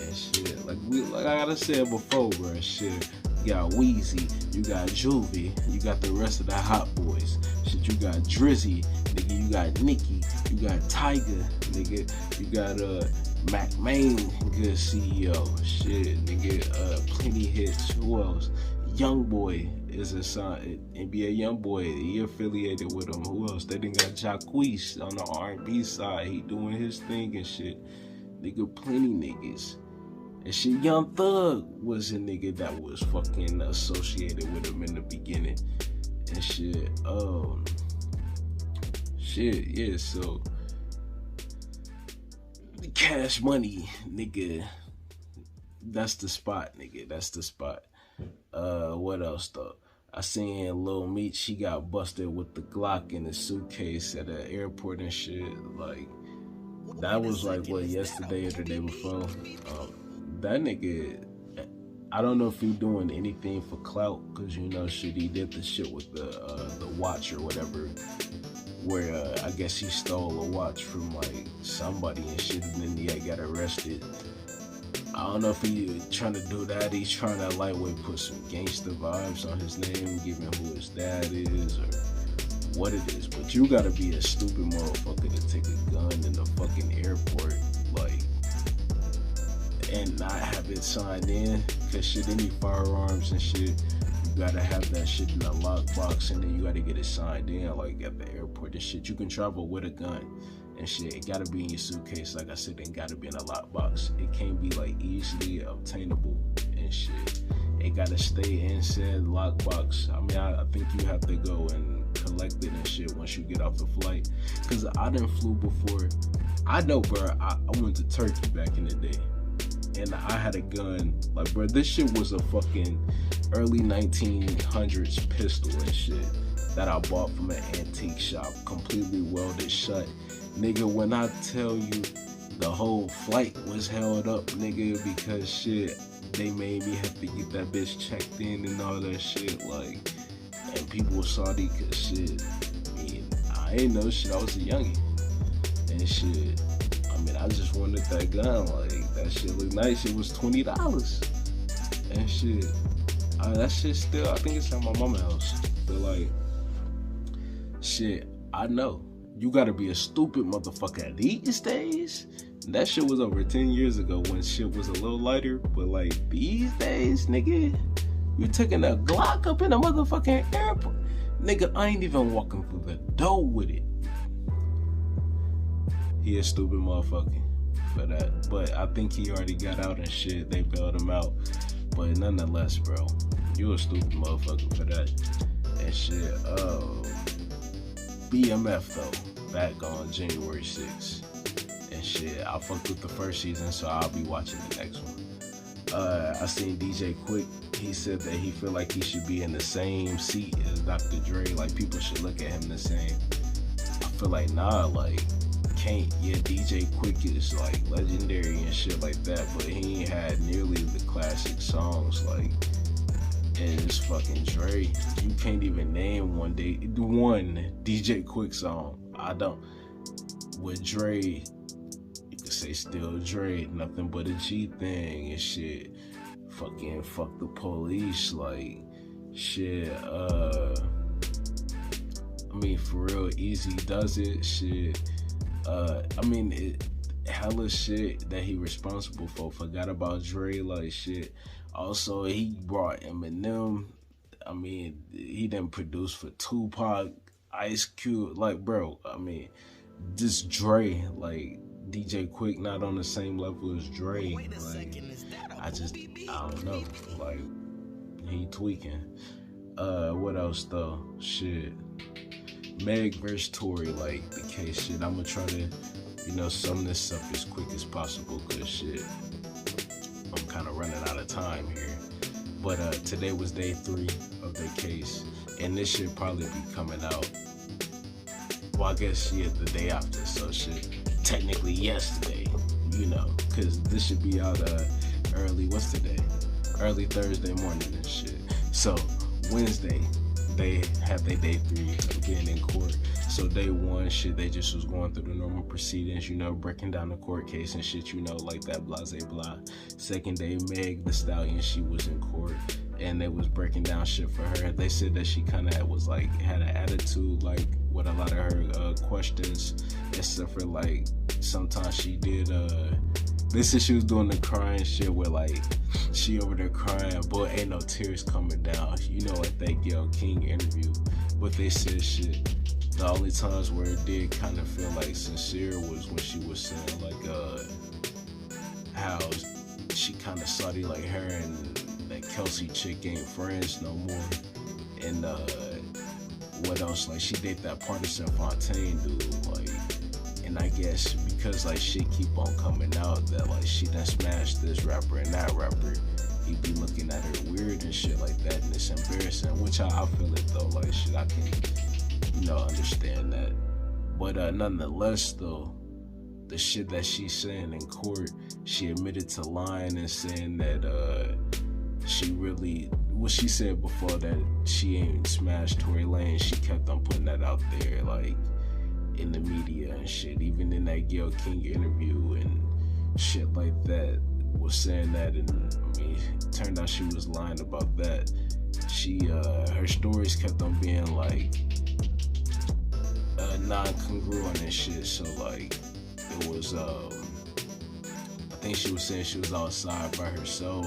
And shit, like I gotta say it before, bro. Shit, you got Weezy, you got Juvie, you got the rest of the Hot Boys. Shit, you got Drizzy, nigga, you got Nicki, you got Tyga, nigga, you got Mac Main, good CEO. Shit, nigga, plenty hits. Who else? Youngboy is a son, NBA Youngboy. He affiliated with him. Who else? They done got Jacquees on the R&B side. He doing his thing and shit. Nigga, plenty niggas. And shit, Young Thug was a nigga that was fucking associated with him in the beginning. And shit, yeah, so Cash Money, nigga, that's the spot, nigga, that's the spot. What else though? I seen Lil Meat, she got busted with the Glock in the suitcase at an airport and shit. Like, that was like, what, yesterday or the day before? That nigga, I don't know if he doing anything for clout, cause you know, shit, he did the shit with the watch or whatever, where I guess he stole a watch from like somebody and shit, and then he got arrested. I don't know if he trying to do that. He's trying to lightweight put some gangster vibes on his name, given who his dad is or what it is. But you gotta be a stupid motherfucker to take a gun in the fucking airport, like, and not have it signed in. Cause shit, any firearms and shit, you gotta have that shit in a lockbox, and then you gotta get it signed in, like at the airport and shit. You can travel with a gun and shit. It gotta be in your suitcase, like I said, and gotta be in a lockbox. It can't be like easily obtainable and shit. It gotta stay in said lockbox. I mean, I think you have to go and collect it and shit once you get off the flight. Cause I done flew before. I know, bro, I went to Turkey back in the day, and I had a gun. Like, bro, this shit was a fucking early 1900s pistol and shit that I bought from an antique shop, completely welded shut. Nigga, when I tell you the whole flight was held up, nigga, because shit, they made me have to get that bitch checked in and all that shit, like, and people were salty cause shit, I mean, I ain't know shit, I was a youngin', and shit, I mean, I just wanted that gun, like, that shit looked nice, it was $20, and shit, that shit still, I think it's at my mama's house, but like, shit, I know. You gotta be a stupid motherfucker these days. That shit was over 10 years ago when shit was a little lighter. But like these days, nigga, you taking a Glock up in a motherfucking airport. Nigga, I ain't even walking through the door with it. He a stupid motherfucker for that. But I think he already got out and shit. They bailed him out. But nonetheless, bro, you a stupid motherfucker for that. And shit, BMF though, back on January 6th. and shit. I fucked with the first season, so I'll be watching the next one. I seen DJ Quick. He said that he feel like he should be in the same seat as Dr. Dre. Like, people should look at him the same. I feel like, nah, like, can't. Yeah, DJ Quick is like legendary and shit like that, but he ain't had nearly the classic songs like as fucking Dre. You can't even name one DJ Quick song. I don't. With Dre, you could say still Dre, nothing but a G thing and shit. Fucking fuck the police, like shit. I mean, for real, Easy does it, shit. I mean, hella shit that he responsible for. Forgot about Dre, like shit. Also, he brought Eminem. I mean, he didn't produce for Tupac, Ice Cube. Like, bro, I mean, just Dre, like DJ Quick, not on the same level as Dre. Like, I don't know. Like, he tweaking. What else though? Shit. Meg versus Tory, like the case shit. I'ma try to, sum this up as quick as possible, cause shit, I'm kind of running out of time here. But today was day 3 of their case, and this should probably be coming out. Well, I guess the day after. So shit, technically yesterday, cause this should be out early. What's today? Early Thursday morning and shit. So Wednesday, they have their day 3 again in court. So day 1, shit, they just was going through the normal proceedings, breaking down the court case and shit, like that, blase blah. Second day, Meg the Stallion, she was in court, and they was breaking down shit for her. They said that she kind of was like, had an attitude, like, with a lot of her questions, except for like, sometimes she did, they said she was doing the crying shit where like, she over there crying, but ain't no tears coming down, at that Gayle King interview. But they said shit, the only times where it did kind of feel like sincere was when she was saying like, how she kind of salty, like her and that Kelsey chick ain't friends no more. And what else, like she did that Partisan Fontaine dude, like, and I guess because like shit keep on coming out that like she done smashed this rapper and that rapper, he be looking at her weird and shit like that, and it's embarrassing, which I feel it though, like shit, I can understand that. But nonetheless though, the shit that she's saying in court, she admitted to lying and saying that she really, what she said before, that she ain't smashed Tory Lanez. She kept on putting that out there like in the media and shit, even in that Gayle King interview and shit like that, was saying that. And I mean, it turned out she was lying about that. She her stories kept on being like non-congruent and shit. So like, it was I think she was saying she was outside by herself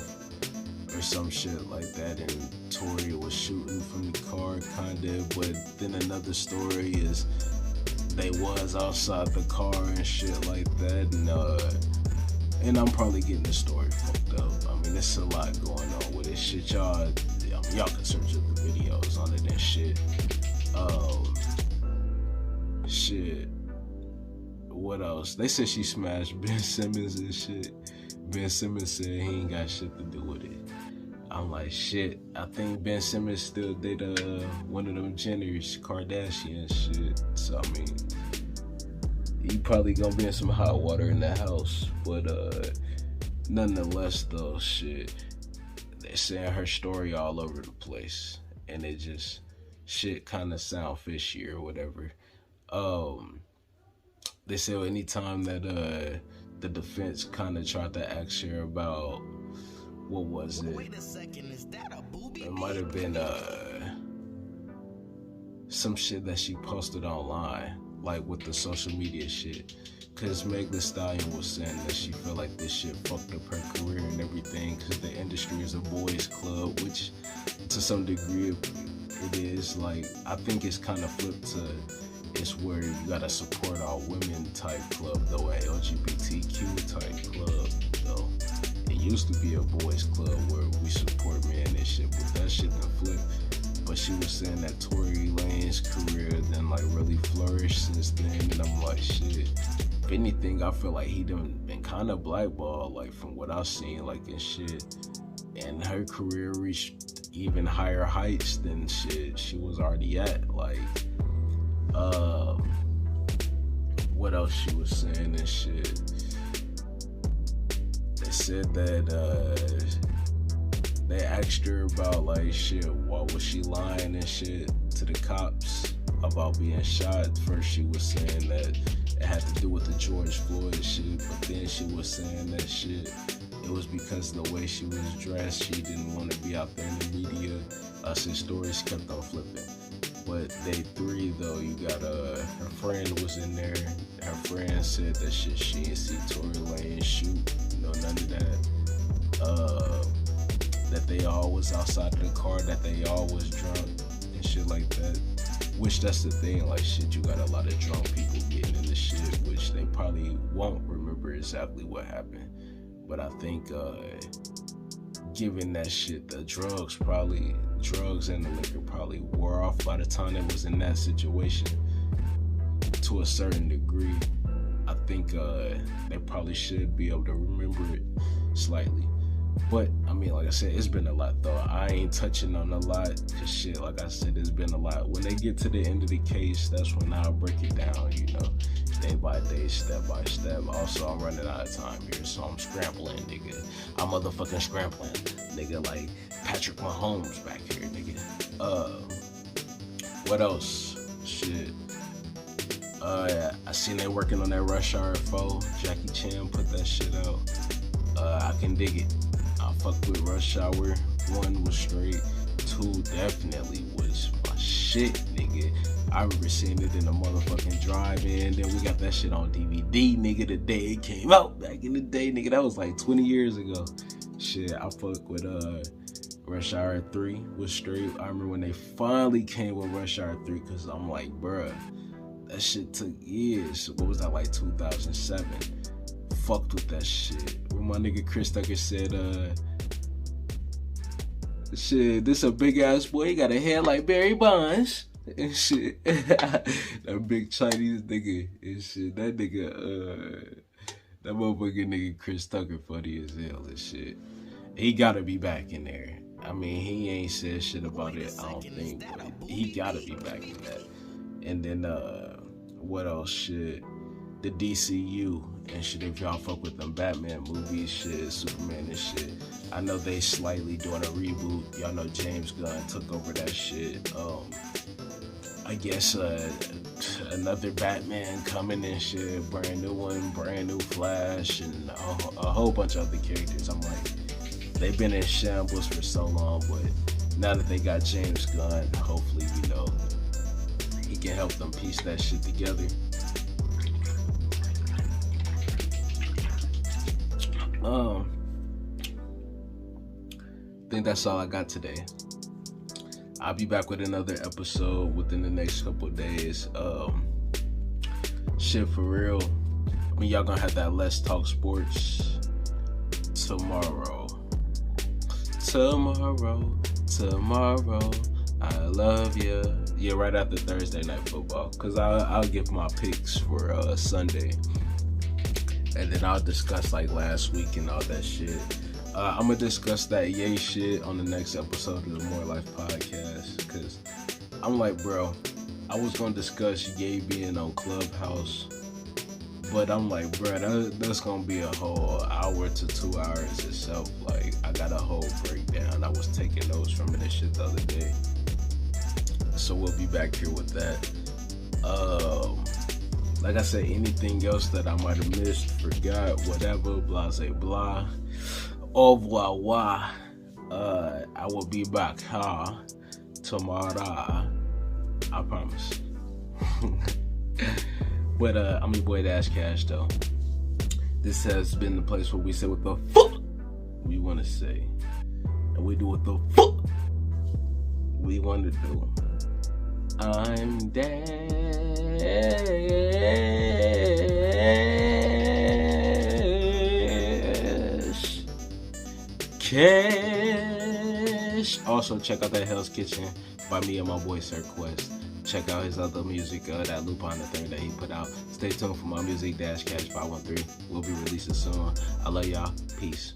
or some shit like that, and Tory was shooting from the car kinda. But then another story is they was outside the car and shit like that, and I'm probably getting the story fucked up. I mean, there's a lot going on with this shit. Y'all can search up the videos on it and shit. Shit. What else? They said she smashed Ben Simmons and shit. Ben Simmons said he ain't got shit to do with it. I'm like, shit. I think Ben Simmons still did one of them Jenners, Kardashian shit. So I mean, he probably gonna be in some hot water in the house. But nonetheless though, shit, they're saying her story all over the place, and it just shit kind of sound fishy or whatever. They said anytime that the defense kind of tried to ask her about, what was it? Wait a second, is that a booby? It might have been some shit that she posted online, like with the social media shit. Cause Meg Thee Stallion was saying that she felt like this shit fucked up her career and everything, cause the industry is a boys club, which to some degree it is. Like, I think it's kind of flipped to, it's where you gotta support all women type club, though, an LGBTQ type club, though. It used to be a boys club where we support men and shit, but that shit done flipped. But she was saying that Tory Lanez's career then like really flourished since then, and I'm like, shit, if anything, I feel like he done been kind of blackballed, like from what I've seen, like and shit. And her career reached even higher heights than shit she was already at. Like, what else she was saying and shit? They said that they asked her about like shit, why was she lying and shit to the cops about being shot. First she was saying that it had to do with the George Floyd shit, but then she was saying that shit, it was because of the way she was dressed. She didn't want to be out there in the media. Since stories kept on flipping. But day 3 though, you got her friend was in there. Her friend said that shit, she didn't see Tory Lanez shoot, none of that. That they all was outside of the car, that they all was drunk and shit like that. Which that's the thing, like shit, you got a lot of drunk people getting into shit, which they probably won't remember exactly what happened. But I think given that shit, the drugs and the liquor probably wore off by the time it was in that situation to a certain degree. I think they probably should be able to remember it slightly. But, I mean, like I said, it's been a lot, though. I ain't touching on a lot, because shit, like I said, it's been a lot. When they get to the end of the case, that's when I'll break it down, day by day, step by step. Also, I'm running out of time here, so I'm scrambling, nigga. I'm motherfucking scrambling, nigga, like Patrick Mahomes back here, nigga. What else? Shit. I seen they working on that Rush Hour 4. Jackie Chan put that shit out. I can dig it. I fuck with Rush Hour. 1 was straight. 2 definitely was my shit, nigga. I remember seeing it in the motherfucking drive-in. Then we got that shit on DVD, nigga, the day it came out. Back in the day, nigga, that was like 20 years ago. Shit, I fuck with Rush Hour 3 was straight. I remember when they finally came with Rush Hour 3, because I'm like, bruh, that shit took years. What was that, like 2007? Fucked with that shit. When my nigga Chris Tucker said, shit, this a big ass boy, he got a head like Barry Bonds and shit. That big Chinese nigga and shit. That nigga, that motherfucking nigga Chris Tucker funny as hell and shit. He gotta be back in there. I mean, he ain't said shit about it, I don't think, but he gotta be back in that. And then, what else, shit? The DCU and shit, if y'all fuck with them Batman movies, shit, Superman and shit. I know they slightly doing a reboot. Y'all know James Gunn took over that shit. I guess another Batman coming and shit, brand new one, brand new Flash, and a whole bunch of other characters. I'm like, they've been in shambles for so long, but now that they got James Gunn, hopefully, he can help them piece that shit together. I think that's all I got today. I'll be back with another episode within the next couple of days. Shit, for real. I mean, y'all gonna have that Let's Talk Sports tomorrow. Tomorrow. I love you. Yeah, right after Thursday Night Football. Because I'll give my picks for Sunday. And then I'll discuss like last week and all that shit. I'm going to discuss that Ye shit on the next episode of the More Life podcast. Because I'm like, bro, I was going to discuss Ye being on Clubhouse. But I'm like, bro, that's going to be a whole hour to 2 hours itself. Like, I got a whole breakdown. I was taking notes from it and shit the other day. So we'll be back here with that. Like I said, anything else that I might have missed, forgot, whatever, blah, say blah. Au revoir. I will be back tomorrow. I promise. But I'm your boy Dash Cash though. This has been the place where we say what the fuck we want to say, and we do what the fuck we want to do. I'm Dash Cash. Also check out that Hell's Kitchen by me and my boy Sir Quest. check out his other music, that Lupin the Third that he put out. Stay tuned for my music, Cash 513. We'll be releasing soon. I love y'all. Peace.